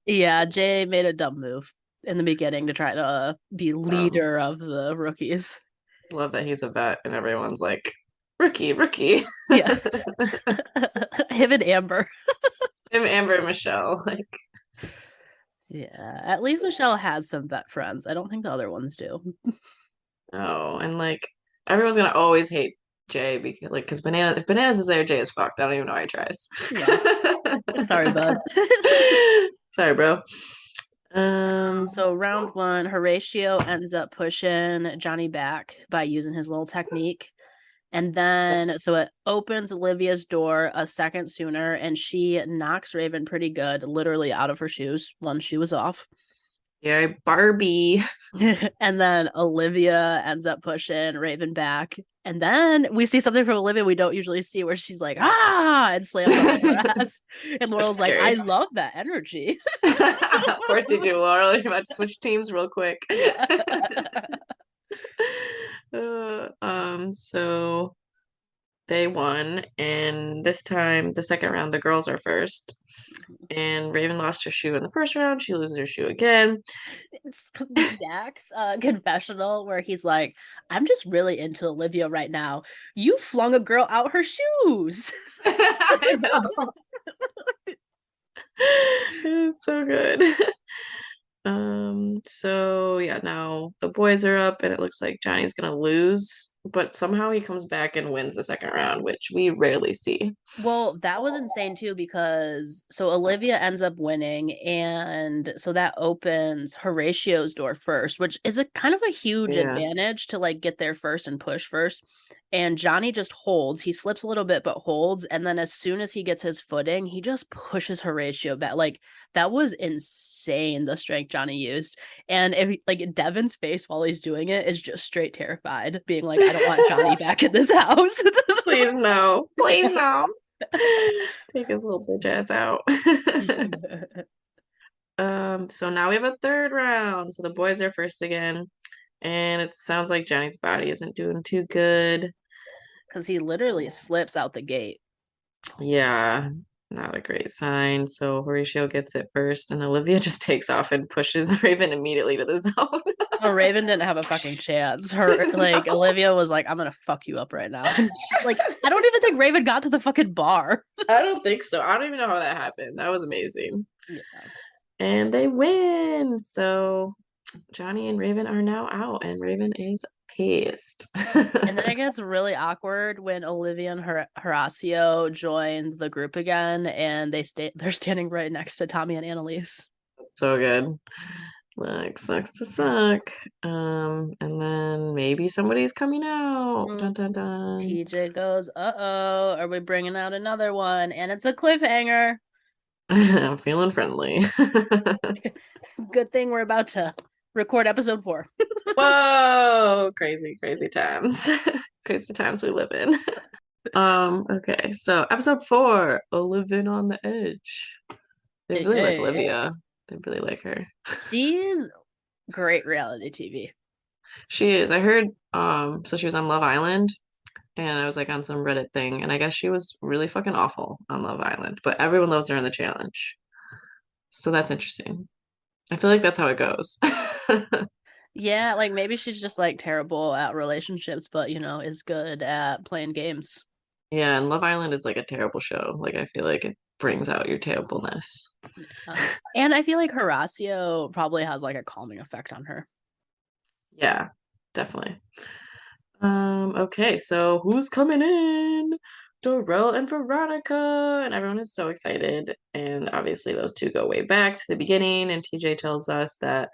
Yeah, Jay made a dumb move in the beginning to try to be Um, leader of the rookies. love that he's a vet and everyone's like, rookie, rookie. Yeah. Him and Amber. Him, Amber, and Michelle. Like, Yeah, at least Michelle has some vet friends. I don't think the other ones do. oh, and like everyone's gonna always hate Jay because Banana if Bananas is there, Jay is fucked. I don't even know why he tries. Yeah. Sorry, bud. Sorry, bro. So round one, Horatio ends up pushing Johnny back by using his little technique. And then, so it opens Olivia's door a second sooner, and she knocks Raven pretty good, literally out of her shoes. One shoe was off. Yeah, Barbie. And then Olivia ends up pushing Raven back. And then we see something from Olivia we don't usually see where she's like, ah, and slams on the grass. And That's Laurel's like, I scary. love that energy. Of course you do, Laurel. You're about to switch teams real quick. Yeah. So they won, and this time, the second round, the girls are first. And Raven lost her shoe in the first round. She loses her shoe again. It's Jack's confessional where he's like, I'm just really into Olivia right now. You flung a girl out her shoes. I know. It's so good. So yeah, now the boys are up and it looks like Johnny's gonna lose, but somehow he comes back and wins the second round, which we rarely see. Well, that was insane too because so Olivia ends up winning, and so that opens Horatio's door first, which is a kind of a huge Yeah. advantage to like get there first and push first. And Johnny just holds. He slips a little bit but holds, and then as soon as he gets his footing, he just pushes Horatio back. Like that was insane the strength Johnny used. And if like Devin's face while he's doing it is just straight terrified, being like, I don't want Johnny back in this house. Please no. Please no. Take his little bitch ass out. So now we have a third round. So the boys are first again, and it sounds like Johnny's body isn't doing too good. Because he literally slips out the gate. Yeah, not a great sign. So Horatio gets it first, and Olivia just takes off and pushes Raven immediately to the zone. Oh, Raven didn't have a fucking chance. Her like No, Olivia was like, "I'm gonna fuck you up right now." And she, like, I don't even think Raven got to the fucking bar. I don't think so. I don't even know how that happened. That was amazing. Yeah. And they win. So Johnny and Raven are now out, and Raven is pissed. And then it gets really awkward when Olivia and Horacio join the group again, and they're standing right next to Tommy and Annalise. So good. Like sucks to suck. And then maybe somebody's coming out. Dun dun dun. TJ goes, "Uh-oh, are we bringing out another one?" And it's a cliffhanger. I'm feeling friendly. Good thing we're about to record episode 4. Whoa, crazy, crazy times. Crazy times we live in. Okay, so episode 4, Living on the Edge. They Hey, really like hey. Olivia. They really like her. She's great reality TV. She is. I heard so she was on Love Island and I was like on some Reddit thing and I guess she was really fucking awful on Love Island, but everyone loves her in the challenge. So that's interesting. I feel like that's how it goes. Yeah, like maybe she's just like terrible at relationships, but is good at playing games. Yeah, and Love Island is like a terrible show. Like I feel like it brings out your terribleness. And I feel like Horacio probably has like a calming effect on her. Yeah, definitely. Okay, so who's coming in? Dorel and Veronica, and everyone is so excited. And obviously, those two go way back to the beginning. And TJ tells us that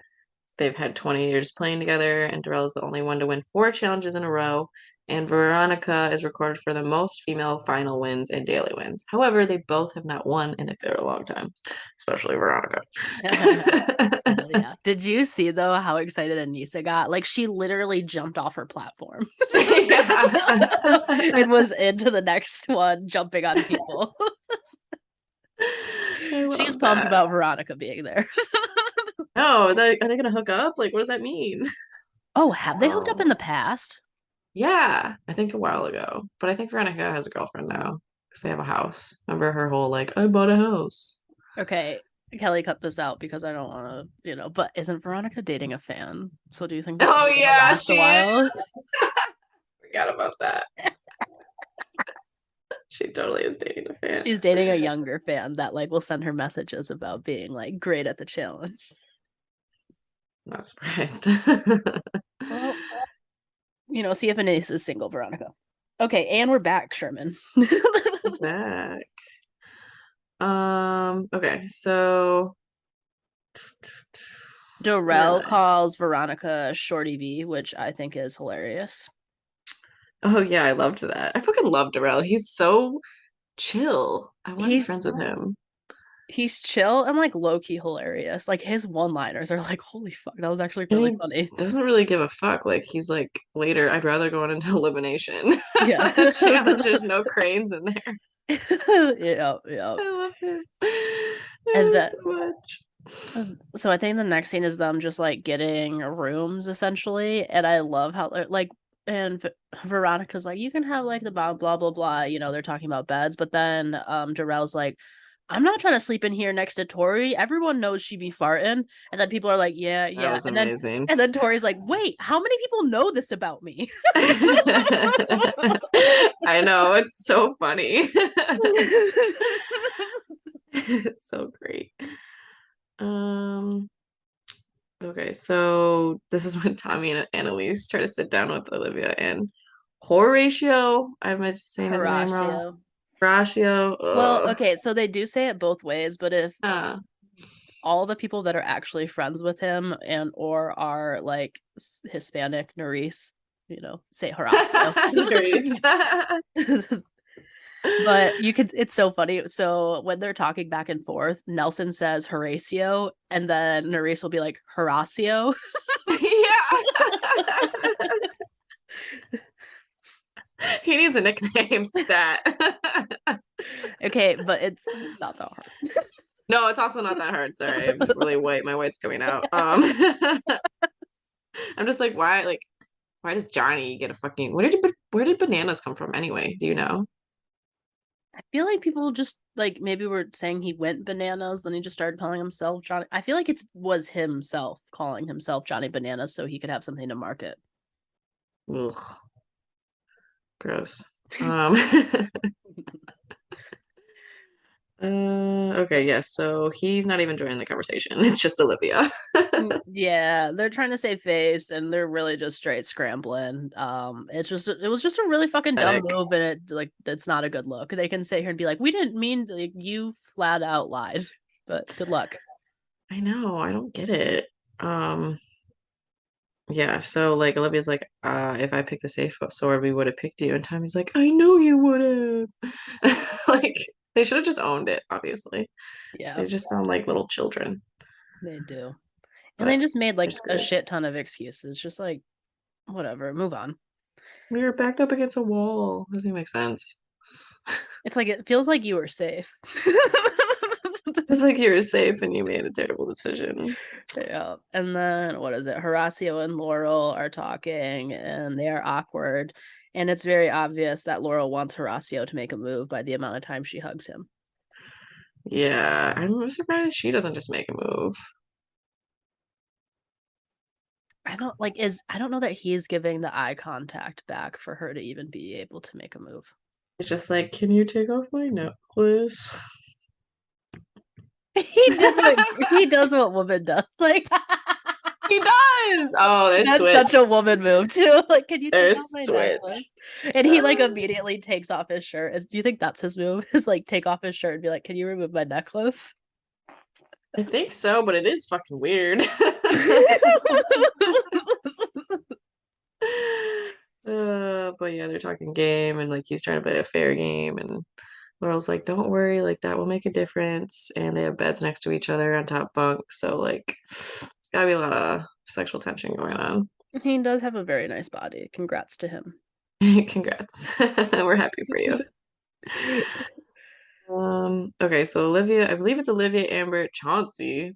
they've had 20 years playing together, and Dorel is the only one to win 4 challenges in a row. And Veronica is recorded for the most female final wins and daily wins. However, they both have not won in a very long time, especially Veronica. Hell yeah. Did you see though how excited Anissa got? Like she literally jumped off her platform. And was into the next one, jumping on people. I She's love pumped that. about Veronica being there. No, are they gonna hook up? Like, what does that mean? Oh, have they hooked up Oh, in the past? yeah, I think a while ago. But I think Veronica has a girlfriend now because they have a house. Remember her whole like, I bought a house. Okay, Kelly, cut this out because I don't want to, but isn't Veronica dating a fan? So do you think that's Oh really gonna yeah, last a she is. while? Forgot about that. She totally is dating a fan. She's dating a younger fan that like will send her messages about being like great at the challenge. Not surprised. Well, see if Anise is single, Veronica. Okay, and we're back, Sherman. Back. Okay, so Dorel calls Veronica Shorty V, which I think is hilarious. oh yeah, I loved that. I fucking love Darrell. He's so chill. I want to be He's friends with him. he's chill and like low key hilarious. Like his one liners are like, holy fuck, that was actually And really he funny. doesn't really give a fuck. Like he's like later, I'd rather go on into elimination. Yeah. Challenge, there's no cranes in there. Yeah, yeah. I love him. I And love him so much. so I think the next scene is them just like getting rooms essentially. And I love how like and Veronica's like, you can have like the blah blah blah. They're talking about beds, but then Darrell's like, I'm not trying to sleep in here next to Tori. Everyone knows she be farting, and then people are like, yeah, That yeah, was and then amazing. and then Tori's like, wait, how many people know this about me? I know, it's so funny. It's so great. Um, okay, so this is when Tommy and Annalise try to sit down with Olivia and Horatio. I'm saying his name wrong. Horatio. Horatio. Well, Ugh. okay, so they do say it both ways, but if Uh, all the people that are actually friends with him and or are like Hispanic, Nerys, say Horacio. Nerys. But it's so funny. So when they're talking back and forth, Nelson says Horatio, and then Nerys will be like Horacio. Yeah. He needs a nickname stat. Okay, but it's not that hard. No, it's also not that hard. Sorry, I'm really white. My white's coming out. I'm just like, why does Johnny get a fucking where did bananas come from anyway? Do you know? I feel like people just like maybe were saying he went bananas, then he just started calling himself Johnny. I feel like it was himself calling himself Johnny Bananas so he could have something to market. Ugh, gross. Um, okay, yes. So he's not even joining the conversation. It's just Olivia. Yeah, they're trying to save face and they're really just straight scrambling. It was just a really fucking dumb Pathetic. move and it's not a good look. They can sit here and be like, we didn't mean like you flat out lied, but good luck. I know, I don't get it. Yeah, so like Olivia's like, if I picked the safe sword, we would have picked you. And Tommy's like, I knew you would have. Like, they should have just owned it, obviously. Yeah, They just sound like little children, they do. And they but just made they're like a screwed. shit ton of excuses. Just like whatever, move on. We were backed up against a wall. Doesn't even make sense. It's like it feels like you were safe. It's like you were safe and you made a terrible decision. Yeah. And then what is it? Horacio and Laurel are talking and they are awkward. And it's very obvious that Laurel wants Horacio to make a move by the amount of time she hugs him. Yeah, I'm surprised she doesn't just make a move. I don't know that he's giving the eye contact back for her to even be able to make a move. It's just like, can you take off my necklace? He does what woman does. Like He does. Oh, they that's such a switched. woman move too. Like, can you take They're off my necklace? switched. And he like Uh, immediately takes off his shirt. Do you think that's his move? Is like take off his shirt and be like, "Can you remove my necklace?" I think so, but it is fucking weird. But yeah, they're talking game and like he's trying to play a fair game and Laurel's like, don't worry, like that will make a difference. And they have beds next to each other on top bunks, so like it's gotta be a lot of sexual tension going on. He does have a very nice body. Congrats to him. Congrats. We're happy for you. Okay, so Olivia, I believe it's Olivia, Amber, Chauncey,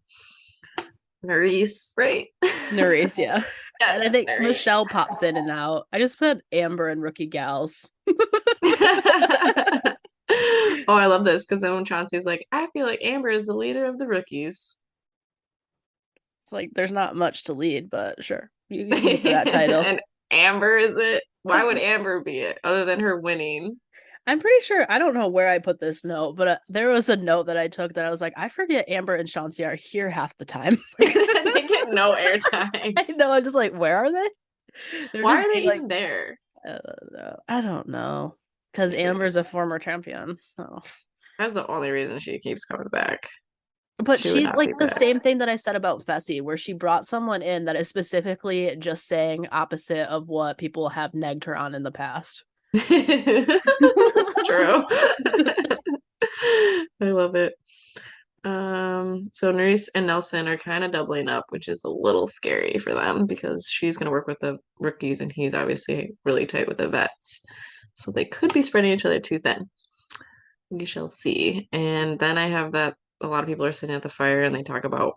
Maurice, right? Nerys, yeah. And I Yes, think Maurice. Michelle pops in and out. I just put Amber and rookie gals. Oh, I love this because then when Chauncey's like, I feel like Amber is the leader of the rookies. It's like there's not much to lead, but sure. You can go for that title. And Amber is it? Why would Amber be it other than her winning? I'm pretty sure I don't know where I put this note, but there was a note that I took that I was like, I forget Amber and Chauncey are here half the time. They get no airtime. I know. I'm just like, where are they? They're Why just are they being like, even there? I don't know, because Amber's a former champion. Oh. That's the only reason she keeps coming back. But She would she's not like be the back. same thing that I said about Fessy, where she brought someone in that is specifically just saying opposite of what people have negged her on in the past. That's true. I love it. So Nerys and Nelson are kind of doubling up, which is a little scary for them because she's going to work with the rookies and he's obviously really tight with the vets. So they could be spreading each other too thin. We shall see. And then I have that a lot of people are sitting at the fire and they talk about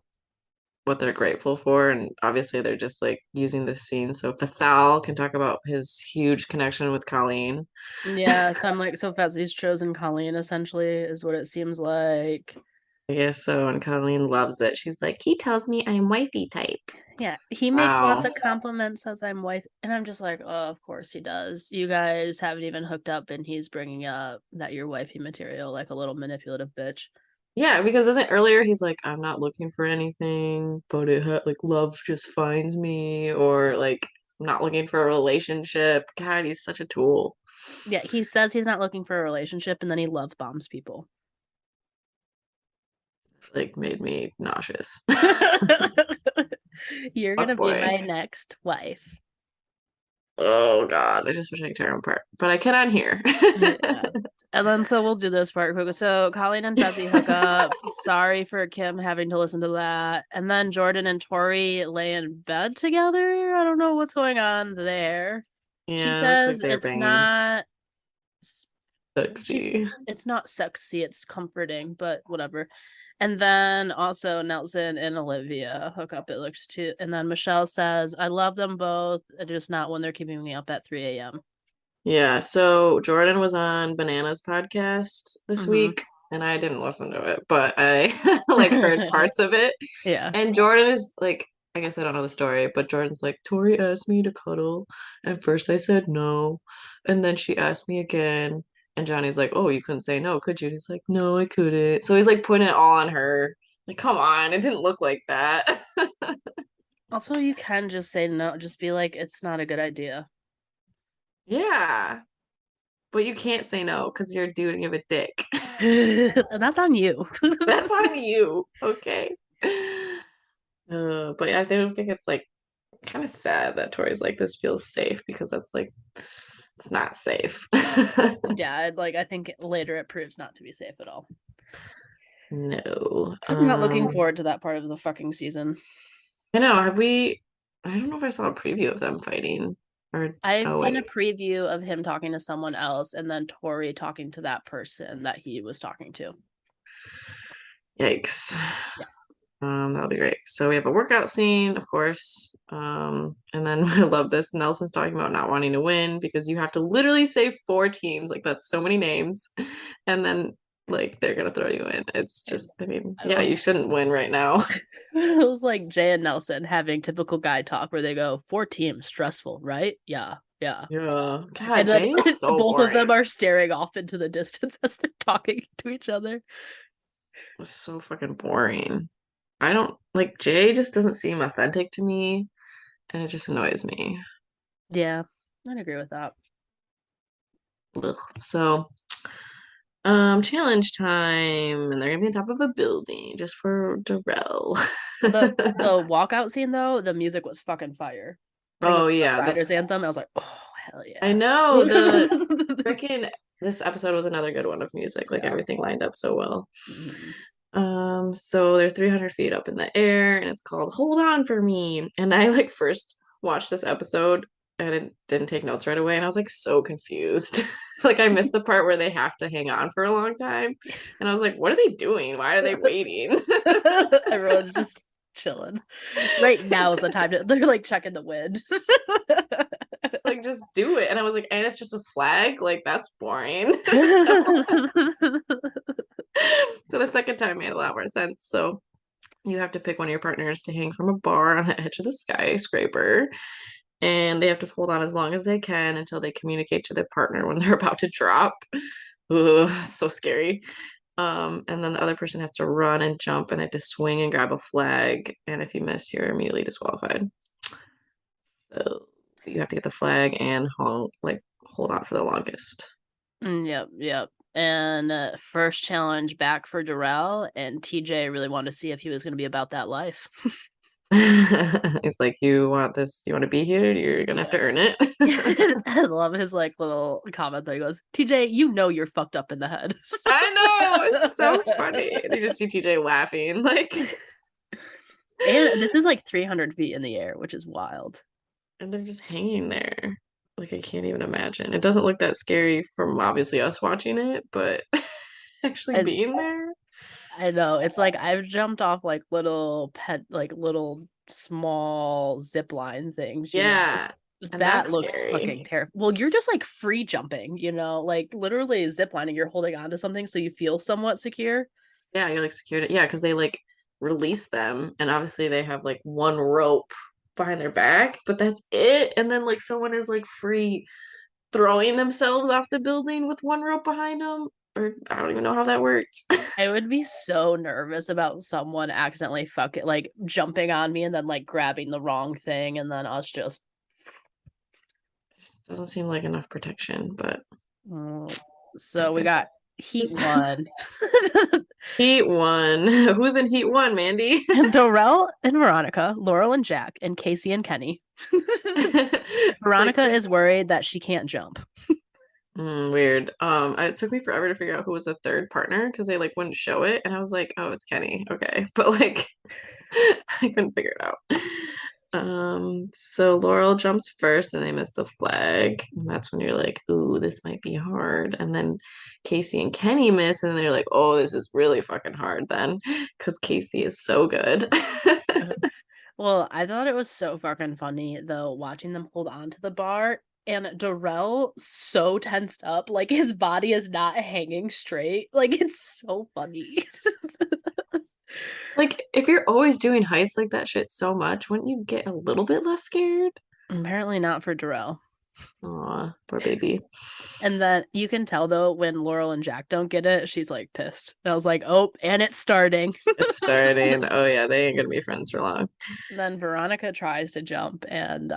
what they're grateful for, and obviously they're just like using this scene so Fathal can talk about his huge connection with Colleen. Yeah, so I'm like, so Fezzi's chosen Colleen essentially is what it seems like. I guess so, and Colleen loves it. She's like, he tells me I'm wifey type. Yeah, he makes lots Wow. of compliments as I'm wife, and I'm just like, oh, of course he does. You guys haven't even hooked up, and he's bringing up that you're wifey material like a little manipulative bitch. Yeah, because isn't earlier he's like, I'm not looking for anything, but like love just finds me, or like I'm not looking for a relationship. God, he's such a tool. Yeah, he says he's not looking for a relationship, and then he love bombs people. Like made me nauseous. You're Fuck gonna be boy. my next wife. Oh God, I just wish I could tear him apart, but I cannot hear. Yeah. And then so we'll do this part quick. So Colleen and Fezzi hook up. Sorry for Kim having to listen to that. And then Jordan and Tori lay in bed together. I don't know what's going on there. She Yeah, looks like says they're banging. she's Sexy. it's not sexy, it's comforting, but whatever. And then also Nelson and Olivia hook up, it looks too. And then Michelle says, I love them both, just not when they're keeping me up at 3 a.m. Yeah, so Jordan was on Banana's podcast this Mm-hmm. week, and I didn't listen to it, but I like heard parts of it. Yeah. And Jordan is like, I guess I don't know the story, but Jordan's like, Tori asked me to cuddle. At first I said no, and then she asked me again. And Johnny's like, oh, you couldn't say no, could you? He's like, no, I couldn't. So he's like putting it all on her. Like, come on, it didn't look like that. Also, you can just say no, just be like, it's not a good idea. Yeah, but you can't say no because you're a dude and you have a dick. That's on you. That's on you, okay? But yeah, I don't think it's like kind of sad that Tori's like this feels safe because that's like it's not safe. Yeah, like I think later it proves not to be safe at all. No. I'm not looking forward to that part of the fucking season. I know. Have we? I don't know if I saw a preview of them fighting or. I've Oh seen a wait. preview of him talking to someone else and then Tori talking to that person that he was talking to. Yikes. Yeah. That'll be great. So we have a workout scene, of course. And then I love this. Nelson's talking about not wanting to win because you have to literally say four teams. Like that's so many names. And then like they're gonna throw you in. It's just, I mean, I yeah, was you shouldn't win right now. it was like Jay and Nelson having typical guy talk where they go, 4 teams, stressful, right? Yeah, yeah. Yeah. God, And then Jay is so both of them boring. are staring off into the distance as they're talking to each other. It's so fucking boring. I don't like Jay just doesn't seem authentic to me, and it just annoys me. Yeah, I'd agree with that. Ugh. So challenge time, and they're gonna be on top of a building just for Darrell. The walkout scene though, the music was fucking fire. Like Oh the yeah, Riders anthem, I was like, oh hell I yeah. know the freaking this episode was another good one of music. Like Yeah. everything lined up so well. Mhm. So they're 300 feet up in the air, and it's called "Hold On for Me." And I like first watched this episode and it didn't take notes right away, and I was like so confused. Like I missed the part where they have to hang on for a long time, and I was like, "What are they doing? Why are they waiting?" Everyone's just chilling. Right now is the time to they're like checking the wind. Like just do it. And I was like, and it's just a flag? Like that's boring. So so the second time made a lot more sense. So you have to pick one of your partners to hang from a bar on the edge of the skyscraper. And they have to hold on as long as they can until they communicate to their partner when they're about to drop. Ugh, so scary. And then the other person has to run and jump and they have to swing and grab a flag. And if you miss, you're immediately disqualified. So you have to get the flag and hold on for the longest. Yep, yep. And first challenge back for Darrell, and TJ really wanted to see if he was going to be about that life. It's like you want this, you want to be here, you're gonna have Yeah. to earn it. I love his like little comment that he goes, TJ, you know you're fucked up in the head. I know, it's so funny. You just see TJ laughing, like, And this is like 300 feet in the air, which is wild. and they're just hanging there. Like, I can't even imagine. It doesn't look that scary from obviously us watching it, but actually And being there. I know. It's like I've jumped off like little small zip line things, you know. Yeah, and That that's looks fucking scary. terrible. Well, you're just like free jumping, you know, like literally zip lining, you're holding on to something so you feel somewhat secure. Yeah, you're like secured. Yeah, because they like release them, and obviously they have like one rope behind their back, but that's it. And then like someone is like free throwing themselves off the building with one rope behind them, or I don't even know how that works. I would be so nervous about someone accidentally like jumping on me and then like grabbing the wrong thing and then us just Just doesn't seem like enough protection, but mm. I So we got guess. Heat 1. Heat one. Who's in Heat one, Mandy? Dorel and Veronica, Laurel and Jack, and Casey and Kenny. Like Veronica is this. worried that she can't jump. Weird. It took me forever to figure out who was the third partner because they like wouldn't show it, and I was like, oh, it's Kenny. Okay, but like, I couldn't figure it out. So Laurel jumps first, and they miss the flag, and that's when you're like, ooh, this might be hard. And then Casey and Kenny miss, and then you're like, oh, this is really fucking hard then, because Casey is so good. Well, I thought it was so fucking funny though, watching them hold on to the bar and Darrell so tensed up, like his body is not hanging straight. Like it's so funny. Like, if you're always doing heights like that shit so much, wouldn't you get a little bit less scared? Apparently not for Darrell. Aw, poor baby. And then you can tell though when Laurel and Jack don't get it, she's like pissed. And I was like, oh, and it's starting. It's starting. Oh yeah, they ain't gonna be friends for long. Then Veronica tries to jump and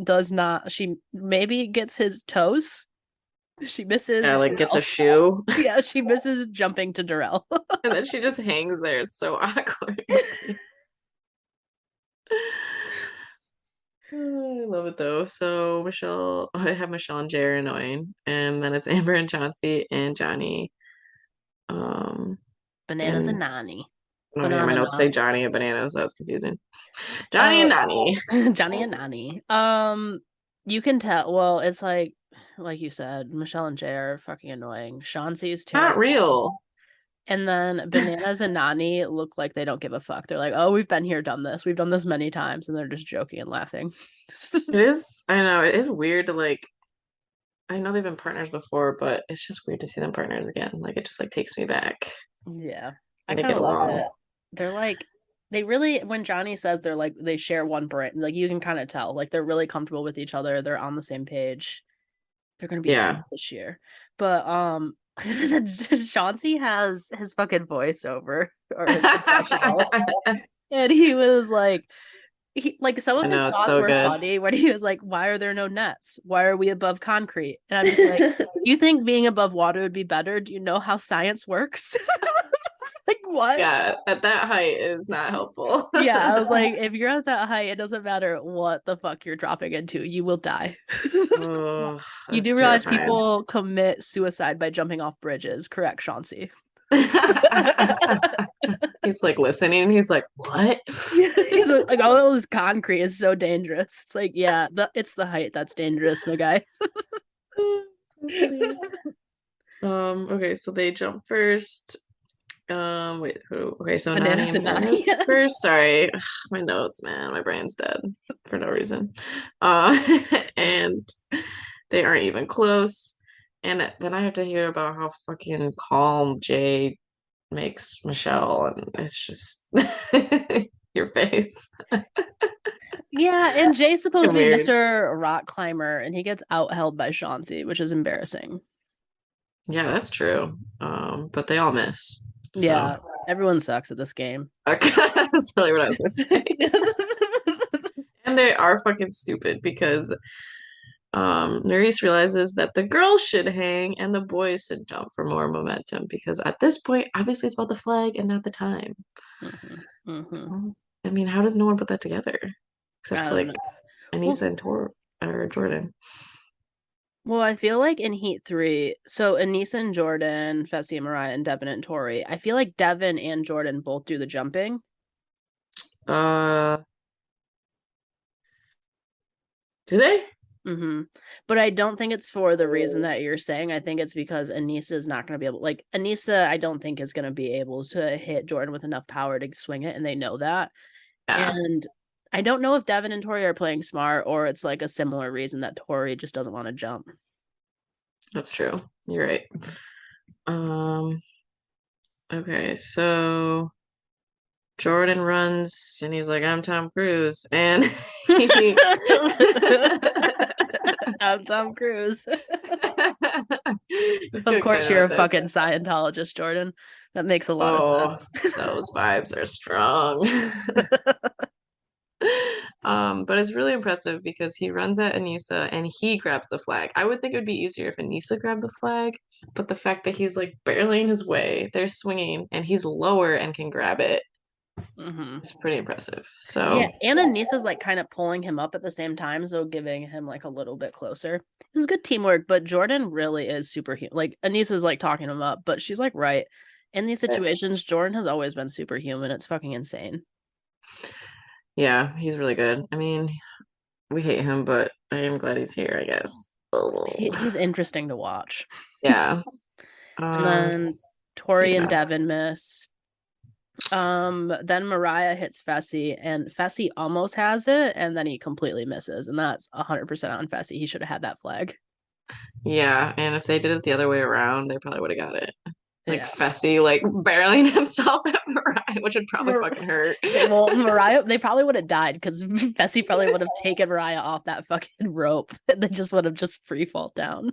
does not. She maybe gets his toes. She Yeah, misses like gets a Darrell. shoe, Yeah, she misses jumping to Darrell. and then she just hangs there. It's so awkward. I love it though. So Michelle, I have Michelle and Jay are annoying, and then it's Amber and Chauncey and Johnny. Um, Bananas and and Nani. oh yeah, my Banana notes say na. Johnny and bananas. That was confusing. Johnny and Oh, Nani. Johnny and Nani. You can tell. Well, it's like you said, Michelle and Jay are fucking annoying. Chauncey's Not terrifying. real. And then Bananas and Nani look like they don't give a fuck. They're like, oh, we've been here, done this. We've done this many times. And they're just joking and laughing. It is. I know it is weird to like. I know they've been partners before, but it's just weird to see them partners again. Like it just like takes me back. Yeah. I And they kind get of love along. it. They're like, they really, when Johnny says they're like, they share one brain, like you can kind of tell, like they're really comfortable with each other. They're on the same page. They're gonna be a team Yeah. this year. But Chauncey has his fucking voiceover or his confessional. I And he was like, like some of his know it's thoughts so were good. funny when he was like, why are there no nets? Why are we above concrete? And I'm just like, you think being above water would be better? Do you know how science works? Like what? Yeah, at that height is not helpful. Yeah, I was like, if you're at that height, it doesn't matter what the fuck you're dropping into, you will die. Oh, You that's do realize terrifying. people commit suicide by jumping off bridges, correct, Chauncey? He's like listening. He's like, what? He's like, all this concrete is so dangerous. It's like, yeah, it's the height that's dangerous, my guy. So funny. Okay, so they jump first. Wait, who? Okay, so Nani Bananas and and Nani. Bananas first. Sorry, my notes, man. My brain's dead for no reason. Uh, and they aren't even close. And then I have to hear about how fucking calm Jay makes Michelle, and it's just your face. Yeah, and Jay's supposed Fucking to be weird. Mr. Rock Climber, and he gets outheld by Chauncey, which is embarrassing. Yeah, that's true. But they all miss. So Yeah, everyone sucks at this game. okay, that's really what I was gonna say. And they are fucking stupid because Nerys realizes that the girls should hang and the boys should jump for more momentum because at this point, obviously it's about the flag and not the time. Hmm. Hmm. So, I mean, how does no one put that together? I Except don't like know. Well, Anissa and Tor or Jordan. well, I feel like in Heat 3, so Anissa and Jordan, Fessy and Mariah, and Devin and Tori, I feel like Devin and Jordan both do the jumping. Uh, do they? Mm-hmm. But I don't think it's for the reason that you're saying. I think it's because Anissa is not going to be able, like, Anissa, I don't think is going to be able to hit Jordan with enough power to swing it, and they know that. Yeah, And I don't know if Devin and Tori are playing smart or it's like a similar reason that Tori just doesn't want to jump. that's true. You're right. Um, okay, so Jordan runs and he's like, I'm Tom Cruise. And he I'm Tom Cruise. he's too Of course, excited you're about a fucking this. Scientologist, Jordan. That makes a lot of Oh, sense. those vibes are strong. But it's really impressive because he runs at Anissa and he grabs the flag. I would think it would be easier if Anissa grabbed the flag, but the fact that he's like barreling his way, they're swinging, and he's lower and can grab it Hmm. is pretty impressive. Yeah, So, and Anissa's like kind of pulling him up at the same time, so giving him like a little bit closer. It was good teamwork, but Jordan really is superhuman. Like Anissa's like talking him up, but she's like right. In these situations, Jordan has always been superhuman. It's fucking insane. yeah, he's really good. I mean, we hate him, but I am glad he's here, I guess. Oh, He's interesting to watch. yeah. And then So Tori and yeah. Devin miss. Then Mariah hits Fessy, and Fessy almost has it, and then he completely misses, and that's 100% on Fessy. He should have had that flag. Yeah, and if they did it the other way around, they probably would have got it. Like Yeah. Fessy, like barreling himself at Mariah, which would probably Mar- fucking hurt. well, Mariah, they probably would have died because Fessy probably would have taken Mariah off that fucking rope. They just would have just free fall down.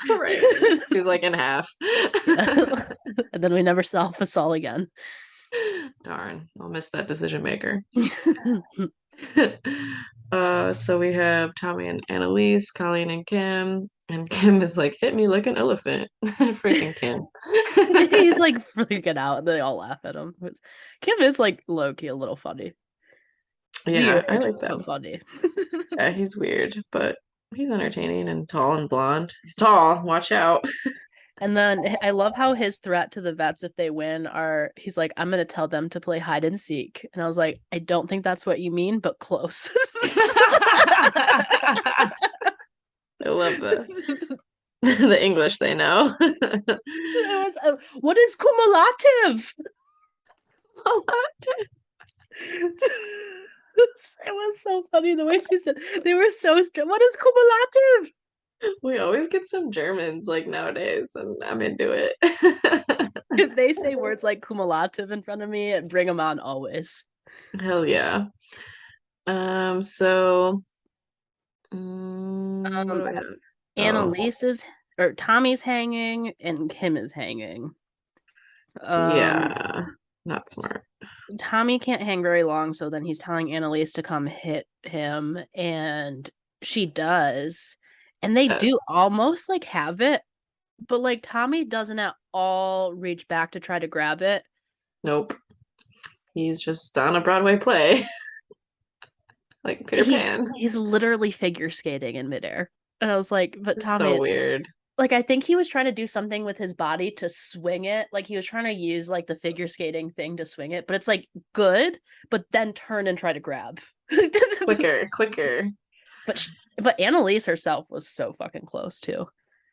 Right. She's like in half. Yeah. And then we never saw Fasal again. Darn, I'll miss that decision maker. So we have Tommy and Annalise, Colleen and Kim, and Kim is like, hit me like an elephant. Freaking Kim. He's like freaking out. They all laugh at him. Kim is like low key a little funny. Yeah, I Weird, like but them. funny. Yeah, he's weird, but he's entertaining and tall and blonde. He's tall, watch out. And then I love how his threat to the vets if they win are he's like, I'm gonna tell them to play hide and seek. And I was like, I don't think that's what you mean, but close. I love the English they know. It was, what is cumulative? It was so funny the way she said they were so what is cumulative? We always get some Germans like nowadays, and I'm into it. If they say words like cumulative in front of me, bring them on always. Hell yeah. So what do Um, we have? Oh, Annalise is or Tommy's hanging and Kim is hanging. Um, yeah, not smart. Tommy can't hang very long, so then he's telling Annalise to come hit him, and she does. And they do Yes. almost like have it, but like Tommy doesn't at all reach back to try to grab it. Nope. He's just on a Broadway play, like Peter He's Pan. he's literally figure skating in midair. And I was like, but It's so Tommy, weird. like I think he was trying to do something with his body to swing it. Like he was trying to use like the figure skating thing to swing it, but it's like good, but then turn and try to grab. Quicker, quicker. But Annalise herself was so fucking close too.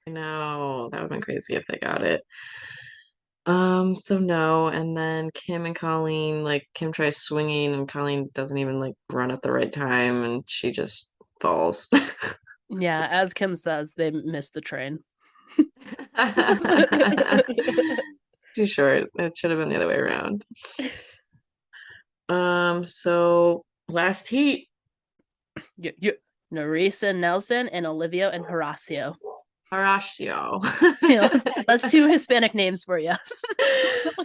I know that would have been crazy if they got it. So no, and then Kim and Colleen, like Kim tries swinging and Colleen doesn't even like run at the right time and she just falls. Yeah, as Kim says, they missed the train. Too short. It should have been the other way around. So last heat. you, Narisa Nelson and Olivia and Horacio. Horatio. Yeah, that's two Hispanic names for you.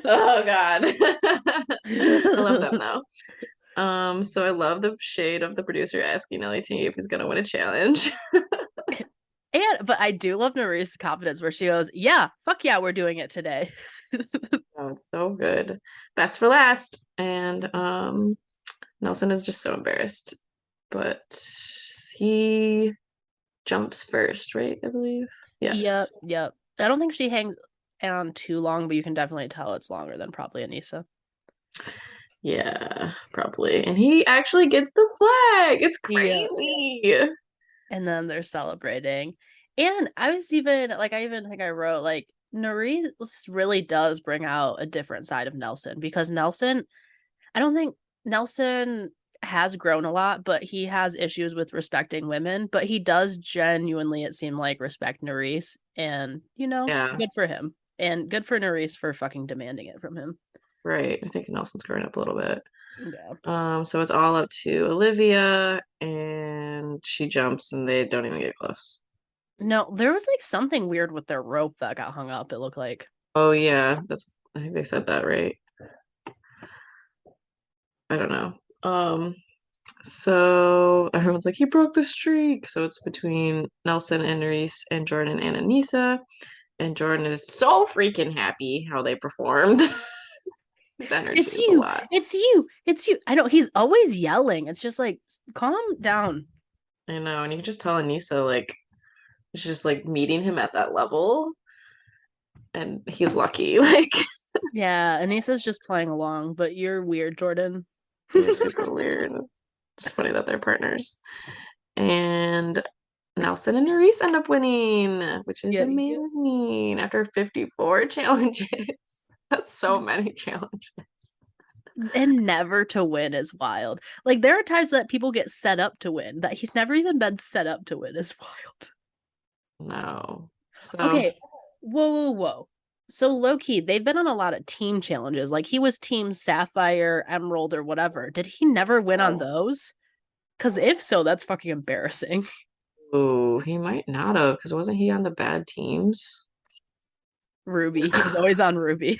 Oh God. I love them though. So I love the shade of the producer asking LAT if he's gonna win a challenge. But I do love Narisa's confidence where she goes, "Yeah, fuck yeah, we're doing it today." Oh, it's so good. Best for last. And Nelson is just so embarrassed. But he jumps first, right? I believe. Yep, Yes. yep. I don't think she hangs on too long, but you can definitely tell it's longer than probably Anissa. Yeah, probably. And he actually gets the flag. It's Yeah. crazy. And then they're celebrating. And I even think I wrote like Nerys really does bring out a different side of Nelson because I don't think Nelson has grown a lot, but he has issues with respecting women. But he does genuinely, it seemed like, respect Nerys, and Yeah, good for him, and good for Nerys for fucking demanding it from him. right. I think Nelson's growing up a little bit. Yeah. So it's all up to Olivia, and she jumps, and they don't even get close. No, there was like something weird with their rope that got hung up. It looked like. Oh yeah, I think they said that right. I don't know. So everyone's like, he broke the streak. So it's between Nelson and Reese and Jordan and Anissa. And Jordan is so freaking happy how they performed. His energy It's is a you. lot. It's you. It's you. I know he's always yelling. It's just like calm down. I know. And you can just tell Anissa, like, she's just like meeting him at that level. And he's lucky. Like, Yeah, Anissa's just playing along, but you're weird, Jordan. you're super weird. It's funny that they're partners. And Nelson and Reese end up winning, which is Yeah, yeah. amazing after 54 challenges. That's so many challenges. And never to win is wild. Like there are times that people get set up to win that he's never even been set up to win is wild. No. So, Okay. Whoa. So low key, they've been on a lot of team challenges. Like he was team Sapphire, Emerald, or whatever. Did he never win on those? Because if so, that's fucking embarrassing. ooh, he might not have, because wasn't he on the bad teams? Ruby. He was always on Ruby.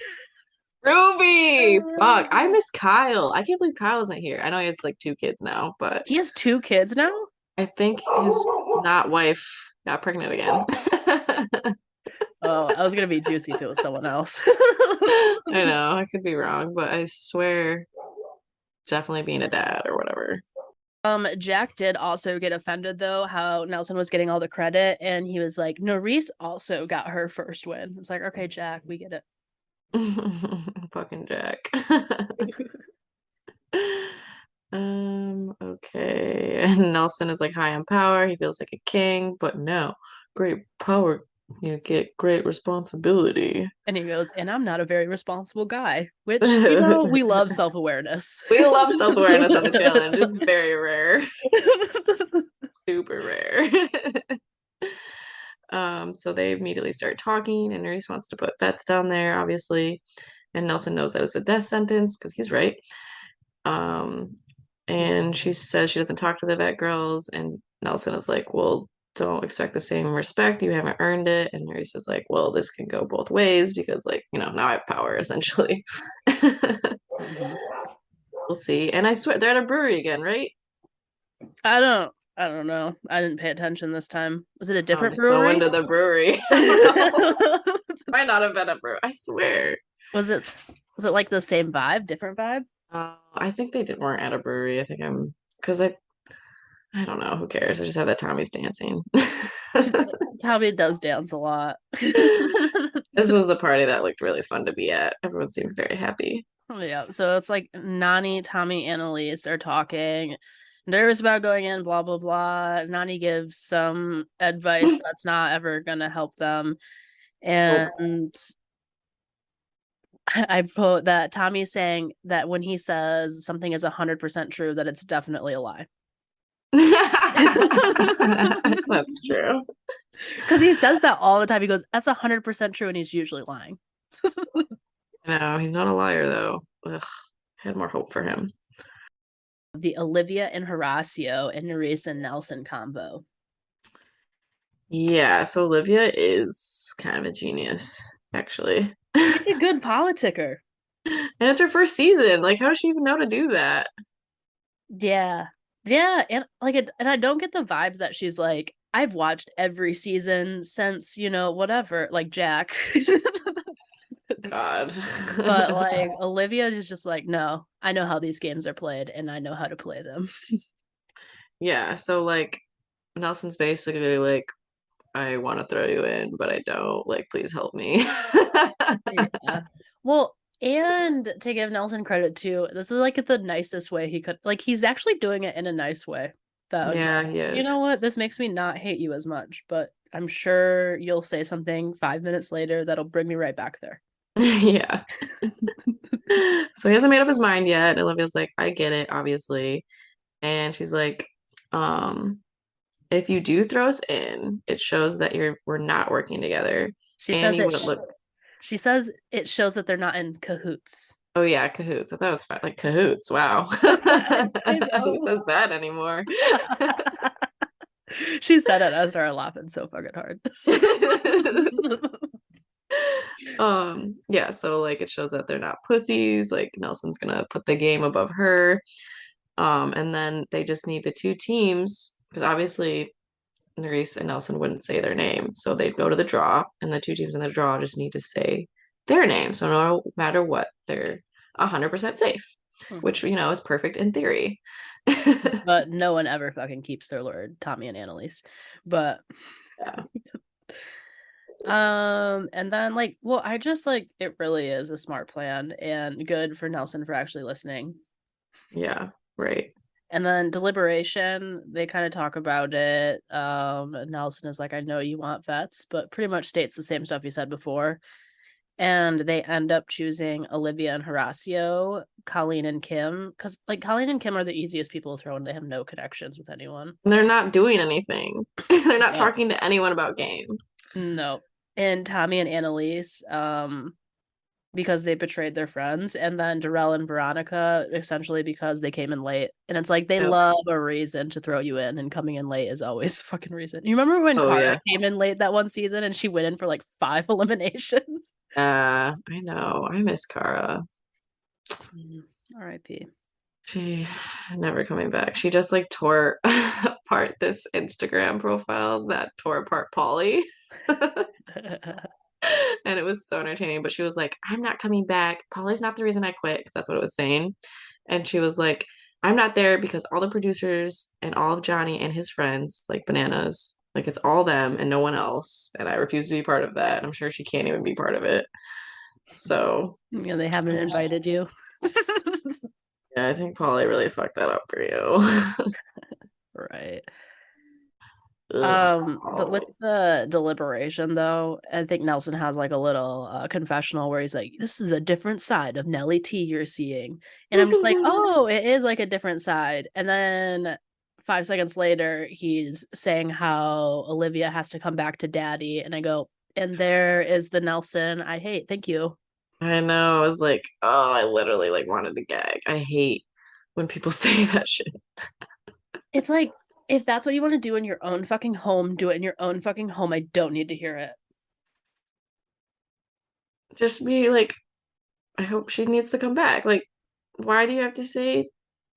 Ruby! Fuck, I miss Kyle. I can't believe Kyle isn't here. I know he has like two kids now, but He has two kids now? I think his not wife got pregnant again. Oh, I was gonna be juicy if it was someone else. I know, I could be wrong, but I swear definitely being a dad or whatever. Jack did also get offended though, how Nelson was getting all the credit, and he was like, Norris also got her first win. It's like, okay, Jack, we get it. Fucking Jack. Okay. And Nelson is like high on power. He feels like a king, but no, great power, you get great responsibility. And he goes, and I'm not a very responsible guy, which, We we love self-awareness. love self-awareness on the challenge. It's very rare, super rare. So they immediately start talking, and Reese wants to put bets down there, obviously. And Nelson knows that it's a death sentence because he's right. Um, and she says she doesn't talk to the vet girls, and Nelson is like, well, don't expect the same respect. You haven't earned it. And Reese is like, well, this can go both ways because, like, now I have power, essentially. Mhm. We'll see. And I swear they're at a brewery again, right? I don't know. I didn't pay attention this time. Was it a I'm different so brewery? into the brewery. I don't know. Might not have been a brewery. I swear. Was it was it like the same vibe, different vibe? I think they weren't at a brewery. I think because I don't know. Who cares? I just have that Tommy's dancing. Tommy does dance a lot. This was the party that looked really fun to be at. Everyone seemed very happy. Yeah, so it's like Nani, Tommy, and Elise are talking. Nervous about going in, blah blah blah. Nani gives some advice that's not ever gonna help them. Nope. And I put that Tommy's saying that when he says something is 100% true, that it's definitely a lie. That's true. Because he says that all the time. He goes, "That's 100% true," and he's usually lying. No, he's not a liar though. Ugh, had more hope for him. The Olivia and Horacio and Nerissa and Nelson combo. Yeah, so Olivia is kind of a genius, actually. She's a good politicker. And it's her first season. Like, how does she even know to do that? Yeah. Yeah, and and I don't get the vibes that she's like, I've watched every season since, whatever, like Jack. God. But like Olivia is just like, no, I know how these games are played and I know how to play them. Yeah, so like Nelson's basically like, I want to throw you in, but I don't. Like, please help me. Yeah. Well, and to give Nelson credit too, this is like the nicest way he could, like he's actually doing it in a nice way. That would be Yeah, like, he you know is. what? This makes me not hate you as much, but I'm sure you'll say something 5 minutes later that'll bring me right back there. Yeah. So he hasn't made up his mind yet. Olivia's like, I get it, obviously. And she's like, um, if you do throw us in, it shows that we're not working together. She And says you it. wouldn't look, She says it shows that they're not in cahoots. oh yeah, cahoots. I thought it was fun. Like cahoots. Wow. I Who know. says that anymore? She said it. I started laughing so fucking hard. Yeah, so like it shows that they're not pussies. Like Nelson's gonna put the game above her. And then they just need the two teams because obviously Nerys and Nelson wouldn't say their name. So they'd go to the draw, and the two teams in the draw just need to say their name. So no matter what, they're 100% safe, which, is perfect in theory. But no one ever fucking keeps their word, Tommy and Annalise. But Yeah, and then like, well, I just like it really is a smart plan and good for Nelson for actually listening. yeah, right. And then deliberation, they kind of talk about it. Nelson is like, I know you want vets, but pretty much states the same stuff he said before. And they end up choosing Olivia and Horacio, Colleen and Kim, because like Colleen and Kim are the easiest people to throw in. They have no connections with anyone. They're not doing anything. They're not No, talking to anyone about game. no. And Tommy and Annalise, because they betrayed their friends, and then Darrell and Veronica essentially because they came in late. And it's like they Yep. love a reason to throw you in, and coming in late is always a fucking reason. You remember when Oh Cara yeah. came in late that one season and she went in for like 5 eliminations? I know. I miss Kara. R.I.P. She never coming back. She just like tore apart this Instagram profile that tore apart Polly. And it was so entertaining. But she was like, I'm not coming back. Polly's not the reason I quit, because that's what it was saying. And she was like, I'm not there because all the producers and all of Johnny and his friends, like bananas, like it's all them and no one else. And I refuse to be part of that. I'm sure she can't even be part of it. So Yeah, they haven't invited you. yeah, I think Polly really fucked that up for you. Right. Ugh, But with Polly. the deliberation though, I think Nelson has like a little confessional where he's like, "This is a different side of Nelly T you're seeing," and I'm just like, "Oh, it is like a different side." And then 5 seconds later, he's saying how Olivia has to come back to Daddy, and I go, "And there is the Nelson I hate. Thank you." I know. I was like, oh, I literally like wanted to gag. I hate when people say that shit. It's like if that's what you want to do in your own fucking home, do it in your own fucking home. I don't need to hear it. Just be like, I hope she needs to come back. Like, why do you have to say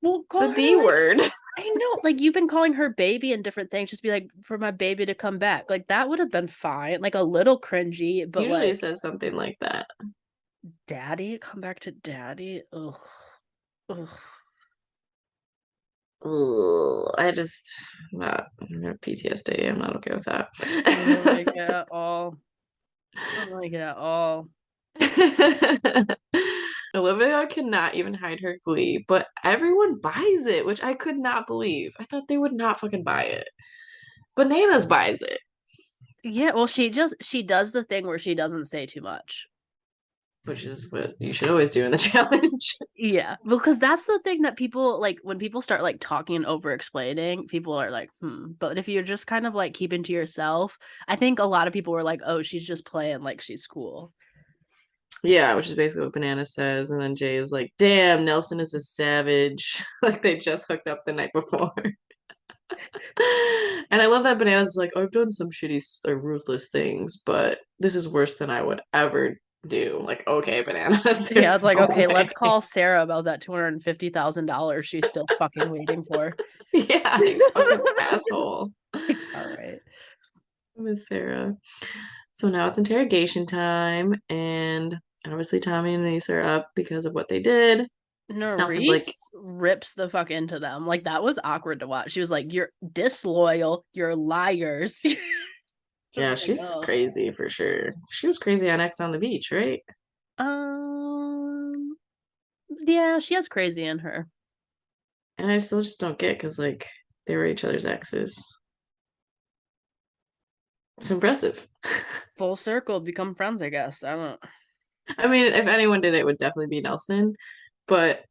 Well, the call D her like word? I know, like you've been calling her baby and different things. Just be like, for my baby to come back. Like that would have been fine. Like a little cringy, but Usually like, says something like that. daddy, come back to daddy. Ugh. Ugh. Ugh, I have PTSD. I'm not okay with I don't like that. it at all. I don't like it at all. Olivia cannot even hide her glee, but everyone buys it, which I could not believe. I thought they would not fucking buy it. Bananas buys it, Yeah, well, she does the thing where she doesn't say too much. which is what you should always do in the challenge. Yeah, because that's the thing that people like when people start like talking and over explaining, people are like, hmm. But if you're just kind of like keeping to yourself, I think a lot of people were like, oh, she's just playing like she's cool. Yeah, which is basically what Banana says. And then Jay is like, damn, Nelson is a savage. Like they just hooked up the night before. And I love that Banana's like, I've done some shitty or ruthless things, but this is worse than I would ever do. Like, okay, Bananas, Yeah, there's it's like, no okay, way. let's call Sarah about that $250,000 she's still fucking waiting for. Yeah, you fucking asshole. All right. Miss Sarah. So now it's interrogation time, and obviously Tommy and Lisa are up because of what they did. Nelson's like, Nerys rips the fuck into them. Like that was awkward to watch. She was like, "You're disloyal. You're liars." yeah, Just like, she's oh. crazy for sure. She was crazy on X on the Beach, right? Yeah, she has crazy in her. And I still just don't get because, like, They were each other's exes. It's impressive. Full circle, become friends, I guess. I don't I mean, if anyone did it would definitely be Nelson, but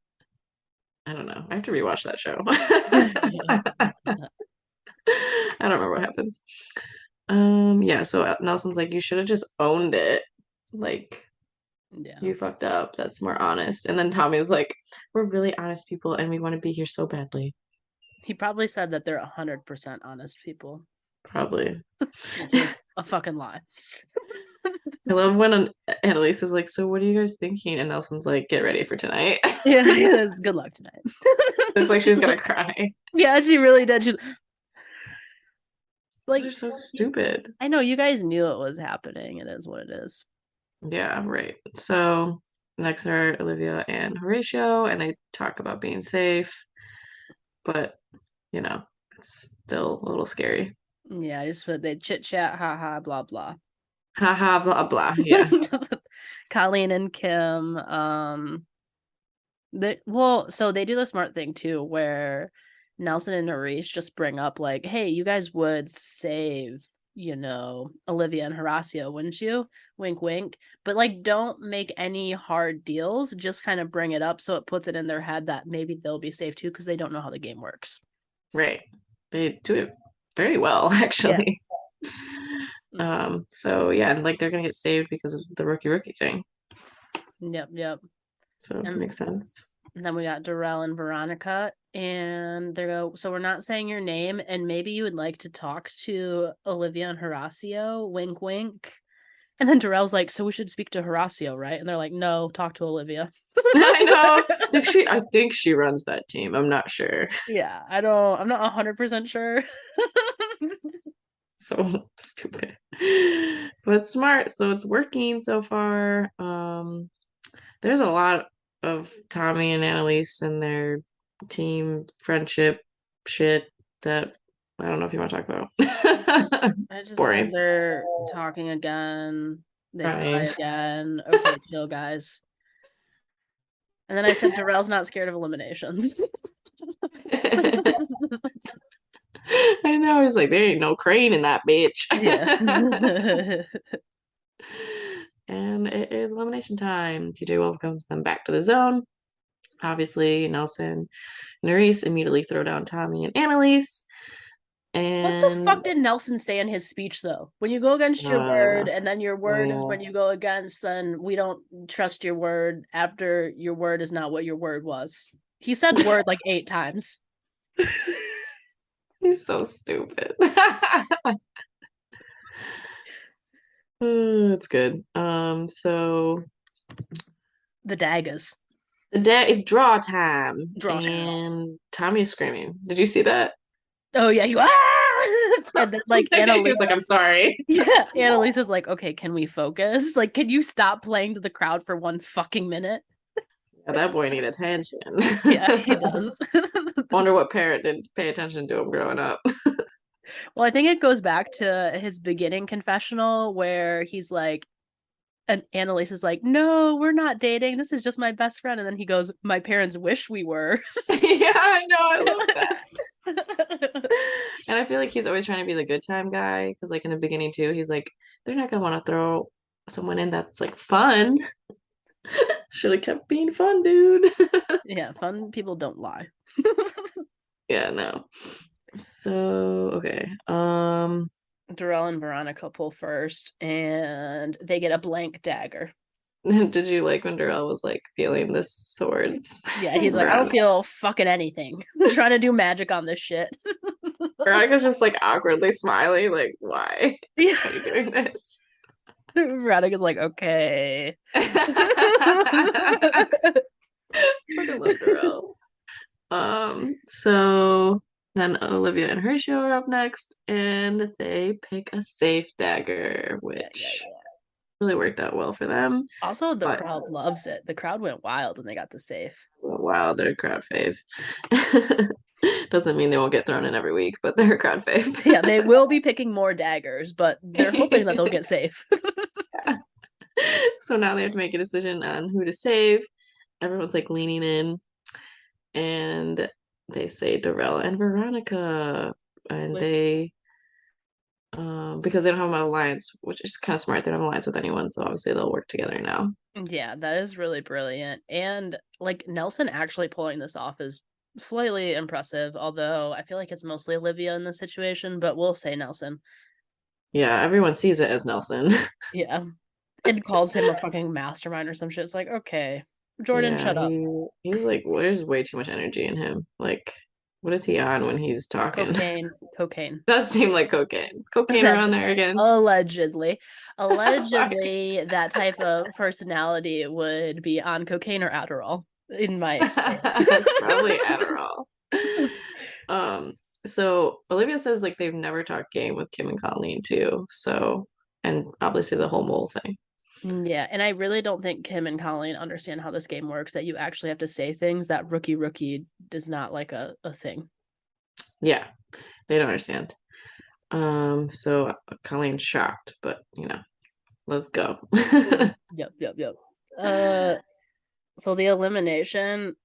I don't know. I have to rewatch that show. I don't remember what happens. Yeah, so Nelson's like, you should have just owned it. Like, Yeah. you fucked up. That's more honest. And then Tommy's like, we're really honest people and we want to be here so badly. He probably said that they're 100% honest people, Probably. which is a fucking lie. I love when Annalise is like, so what are you guys thinking? And Nelson's like, get ready for tonight. Yeah, good luck tonight. It's like she's gonna cry. Yeah, she really did. She's Those like, are so stupid. I know you guys knew it was happening. It is what it is. Yeah, right. So next are Olivia and Horatio, and they talk about being safe, but you know, it's still a little scary. Yeah, I just put they chit chat, haha, blah blah. Haha, blah blah. Yeah. Colleen and Kim, so they do the smart thing too, where Nelson and Harish just bring up like, hey, you guys would save, Olivia and Horacio, wouldn't you? Wink wink. But like don't make any hard deals, just kind of bring it up so it puts it in their head that maybe they'll be safe too, because they don't know how the game works. Right. They do it very well, Yeah. actually. So yeah, and like they're gonna get saved because of the rookie thing. Yep. So it And makes sense. And then we got Darrell and Veronica, and they go, so we're not saying your name, and maybe you would like to talk to Olivia and Horacio, wink, wink. And then Darrell's like, so we should speak to Horacio, right? And they're like, no, talk to Olivia. I know. I think she runs that team. I'm not sure. Yeah, I'm not 100% sure. So stupid. But smart. So it's working so far. There's a lot of Tommy and Annalise and their team friendship shit that I don't know if you want to talk about. I It's just said boring. they're talking again. They cry Crying. again. Okay, chill, guys. And then I said Darrell's not scared of eliminations. I know. He's like, there ain't no crane in that bitch. Yeah. And it is elimination time. TJ welcomes them back to the zone. Obviously, Nelson and Nerys immediately throw down Tommy and Annalise. What the And fuck did Nelson say in his speech, though? When you go against your word, and then your word is when you go against, then we don't trust your word after your word is not what your word was. He said word like 8 times. He's so stupid. It's good. So The daggers. it's draw time, Draw time. and Tommy's screaming. Did you see that? Oh yeah, you and then like Annalise. He's like, I'm sorry. Yeah, Annalise is like, okay, can we focus? Like, can you stop playing to the crowd for 1 fucking minute? Yeah, that boy need attention. Yeah, he does. Wonder what parent didn't pay attention to him growing up. Well, I think it goes back to his beginning confessional where he's like, and Annalise is like, no, we're not dating. This is just my best friend. And then he goes, my parents wish we were. Yeah, I know. I love that. And I feel like he's always trying to be the good time guy because, like, in the beginning, too, he's like, they're not gonna want to throw someone in that's like fun. Should have kept being fun, dude. Yeah, fun people don't lie. Yeah, no. So, okay. Darrell and Veronica pull first, and they get a blank dagger. Did you like when Darrell was like feeling the swords? Yeah, he's like, I don't feel fucking anything. I'm trying to do magic on this shit. Veronica's just like awkwardly smiling, like, why Yeah. are you doing this? Veronica's like, okay. I love Darrell. So then Olivia and Horatio are up next, and they pick a safe dagger, which really worked out well for them. Also, the crowd loves it. The crowd went wild when they got the safe. Wow, they're a crowd fave. Doesn't mean they won't get thrown in every week, but they're a crowd fave. Yeah, they will be picking more daggers, but they're hoping that they'll get safe. Yeah. So now they have to make a decision on who to save. Everyone's like leaning in, and they say Darrell and Veronica, and Which, they because they don't have an alliance, which is kind of smart. They don't have an alliance with anyone, so obviously they'll work together now. yeah, that is really brilliant. And like Nelson actually pulling this off is slightly impressive, although I feel like it's mostly Olivia in this situation, but we'll say Nelson. Yeah, everyone sees it as Nelson. Yeah. It calls him a fucking mastermind or some shit. It's like, okay, Jordan, Yeah, shut up. he's like, well, there's way too much energy in him. Like, what is he on when he's talking? Cocaine. Does seem like cocaine. Is cocaine That around there again? allegedly, Sorry. that type of personality would be on cocaine or Adderall, in my experience. It's probably Adderall. Um, so Olivia says like they've never talked game with Kim and Colleen too. So, and obviously the whole mole thing. Yeah, and I really don't think Kim and Colleen understand how this game works, that you actually have to say things that rookie does not like a thing. Yeah, they don't understand. So Colleen's shocked, but let's go. Yep. Uh, so the elimination,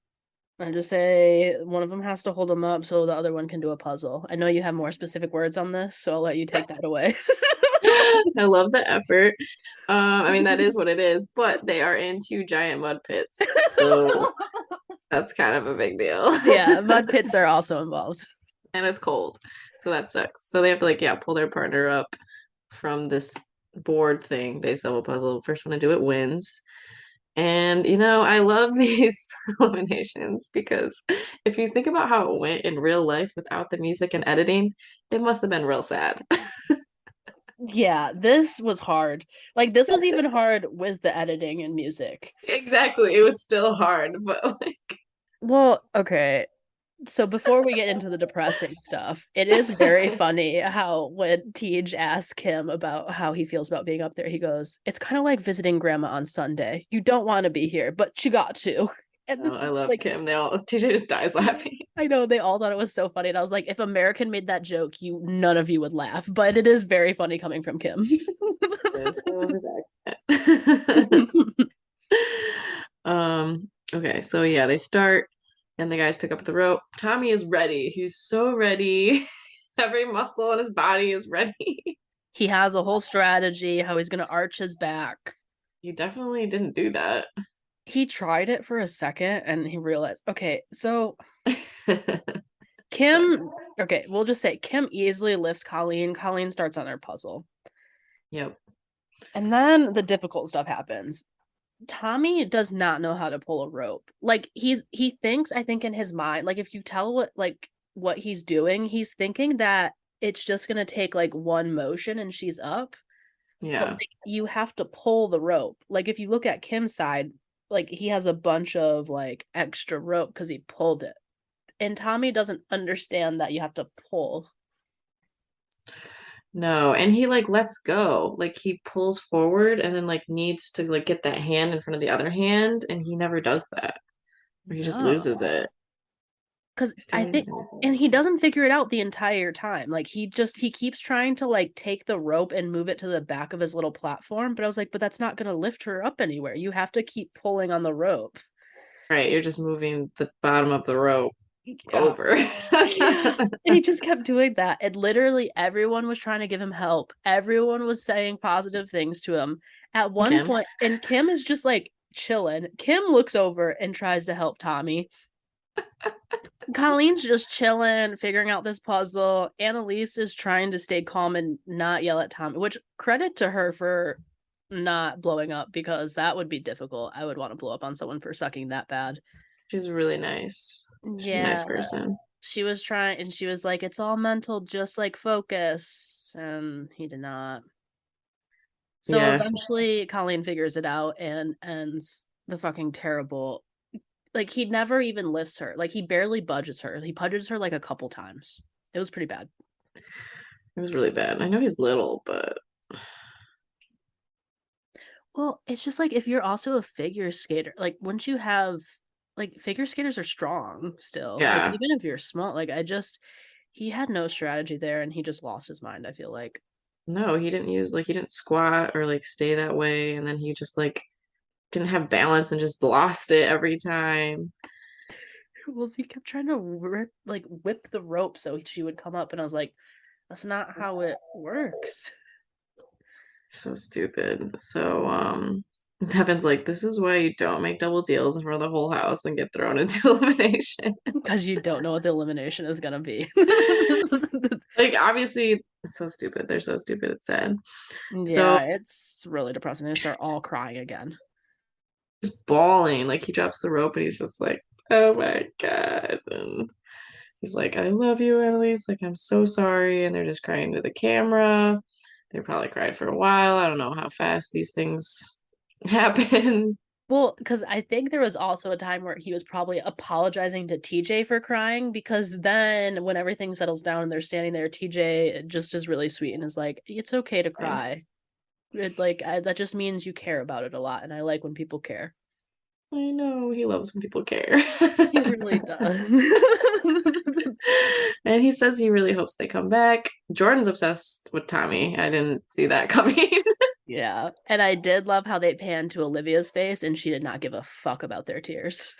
I just say one of them has to hold them up so the other one can do a puzzle. I know you have more specific words on this, so I'll let you take that away. I love the effort. I mean that is what it is, but they are in two giant mud pits, so that's kind of a big deal. Yeah, mud pits are also involved. And it's cold, so that sucks. So they have to like pull their partner up from this board thing. They solve a puzzle. First one to do it wins. And I love these eliminations because if you think about how it went in real life without the music and editing, it must have been real sad. Yeah, this was hard. Like this was even hard with the editing and music. Exactly. It was still hard, but like Well, okay. So before we get into the depressing stuff, it is very funny how when Tej asks him about how he feels about being up there, he goes, "It's kind of like visiting grandma on Sunday. You don't want to be here, but you got to." And oh, I love like Kim. TJ just dies laughing. I know they all thought it was so funny. And I was like, if American made that joke, none of you would laugh. But it is very funny coming from Kim. Yes, I love his accent. Okay, so yeah, they start and the guys pick up the rope. Tommy is ready. He's so ready. Every muscle in his body is ready. He has a whole strategy how he's going to arch his back. He definitely didn't do that. He tried it for a second and he realized, okay, so Kim, Sucks. okay, we'll just say Kim easily lifts Colleen. Colleen starts on her puzzle. Yep. And then the difficult stuff happens. Tommy does not know how to pull a rope. Like he thinks, I think in his mind, like if you tell what he's doing, he's thinking that it's just gonna take like one motion and she's up. But Yeah. like you have to pull the rope. Like if you look at Kim's side, like he has a bunch of like extra rope because he pulled it. And Tommy doesn't understand that you have to pull. No, and he like lets go. Like he pulls forward and then like needs to like get that hand in front of the other hand, and he never does that. Or he just loses No. it. Because He's I doing think, and it. he doesn't figure it out the entire time. Like he keeps trying to like take the rope and move it to the back of his little platform. But I was like, but that's not gonna lift her up anywhere. You have to keep pulling on the rope. Right, you're just moving the bottom of the rope Yeah. over. Yeah. And he just kept doing that. And literally everyone was trying to give him help. Everyone was saying positive things to him. At one Kim. point, and Kim is just like chilling. Kim looks over and tries to help Tommy. Colleen's just chilling, figuring out this puzzle. Annalise is trying to stay calm and not yell at Tommy, which credit to her for not blowing up because that would be difficult. I would want to blow up on someone for sucking that bad. She's really nice. She's a nice Yeah, person. she was trying and she was like, it's all mental, just like focus. And he did not. So Yeah. eventually Colleen figures it out and ends the fucking terrible. Like he never even lifts her. Like he barely budges her. He budges her like a couple times. It was pretty bad. It was really bad. I know he's little, but Well, it's just like if you're also a figure skater, like wouldn't you have like figure skaters are strong still. Like yeah. even if you're small, like he had no strategy there and he just lost his mind, I feel like. No, he didn't squat or like stay that way, and then he just like didn't have balance and just lost it every time. Well, he kept trying to whip the rope so she would come up, and I was like, that's not how it works. So stupid. So, Devin's like, this is why you don't make double deals in front of the whole house and get thrown into elimination. Because you don't know what the elimination is gonna be. Like, obviously, it's so stupid. They're so stupid, it's sad. So Yeah, it's really depressing. They start all crying again. he's bawling. Like, he drops the rope and he's just like, oh my God. And he's like, I love you, Annalise. Like, I'm so sorry. And they're just crying to the camera. They probably cried for a while. I don't know how fast these things happen. Well, because I think there was also a time where he was probably apologizing to TJ for crying, because then when everything settles down and they're standing there, TJ just is really sweet and is like, it's okay to Nice. cry. That just means you care about it a lot, and I like when people care. I know he loves when people care. He really does. And he says he really hopes they come back. Jordan's obsessed with Tommy. I didn't see that coming. Yeah. And I did love how they panned to Olivia's face and she did not give a fuck about their tears.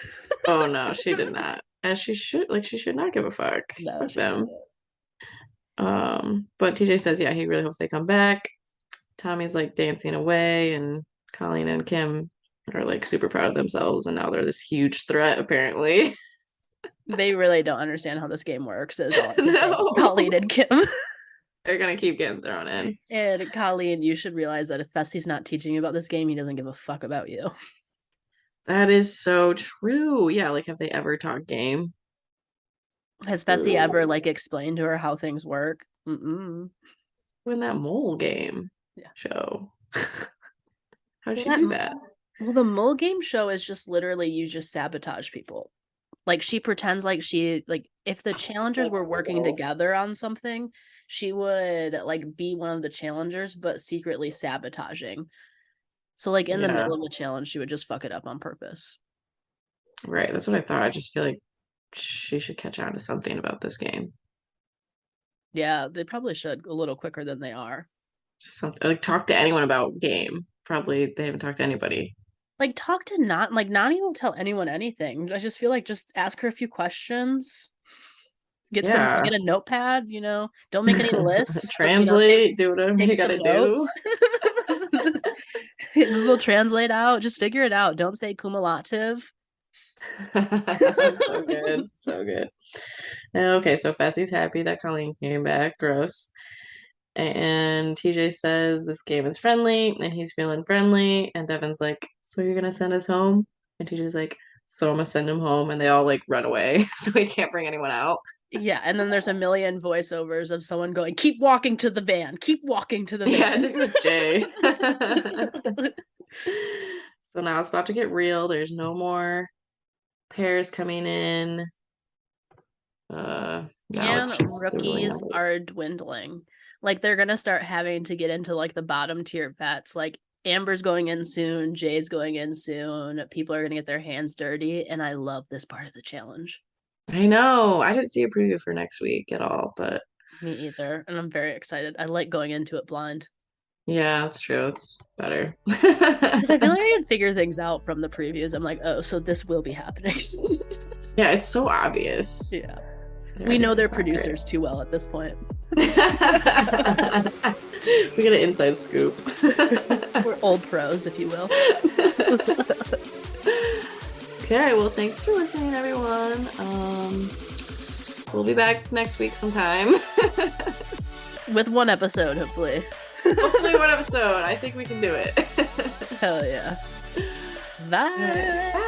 Oh no, she did not. As she should, like she should not give a fuck. No, Fuck she them. shouldn't. But TJ says, yeah, he really hopes they come back. Tommy's like dancing away, and Colleen and Kim are like super proud of themselves, and now they're this huge threat, apparently. They really don't understand how this game works, is all I can No. say. Colleen and Kim. They're gonna keep getting thrown in. And Colleen, you should realize that if Fessy's not teaching you about this game, he doesn't give a fuck about you. That is so true. Yeah, like have they ever talked game? Has Fessy ever explained to her how things work? Mm-mm. Win that mole game Yeah. show. How'd she do that? Well, the mole game show is just literally you just sabotage people. Like she pretends like if the challengers were working together on something, she would be one of the challengers, but secretly sabotaging. So in the middle of the challenge, she would just fuck it up on purpose. Right, that's what I thought. I just feel like she should catch on to something about this game. Yeah, they probably should a little quicker than they are. Just something like talk to anyone about game. Probably they haven't talked to anybody. Talk to Nani will tell anyone anything. I just feel just ask her a few questions. Get a notepad, don't make any lists. Translate, do whatever you gotta do. Google Translate out. Just figure it out. Don't say cumulative. So good. So good. Okay, so Fessy's happy that Colleen came back. Gross. And TJ says this game is friendly and he's feeling friendly. And Devin's like, so you're gonna send us home? And TJ's like, so I'm gonna send him home. And they all run away. So he can't bring anyone out. Yeah, and then there's a million voiceovers of someone going, keep walking to the van, keep walking to the van. Yeah, I think it was Jay. So now it's about to get real. There's no more pairs coming in. Now it's just rookies are dwindling. They're gonna start having to get into the bottom tier vets. Amber's going in soon, Jay's going in soon. People are gonna get their hands dirty, and I love this part of the challenge. I know. I didn't see a preview for next week at all, but me either, and I'm very excited. I like going into it blind. Yeah, that's true. It's better. Because I feel like I can figure things out from the previews. I'm like, oh, so this will be happening. Yeah, it's so obvious. Yeah. We know their producers too well at this point. We got an inside scoop. We're old pros, if you will. Okay, well, thanks for listening, everyone. We'll be back next week sometime. With one episode, hopefully. Hopefully one episode. I think we can do it. Hell yeah. Bye. Bye.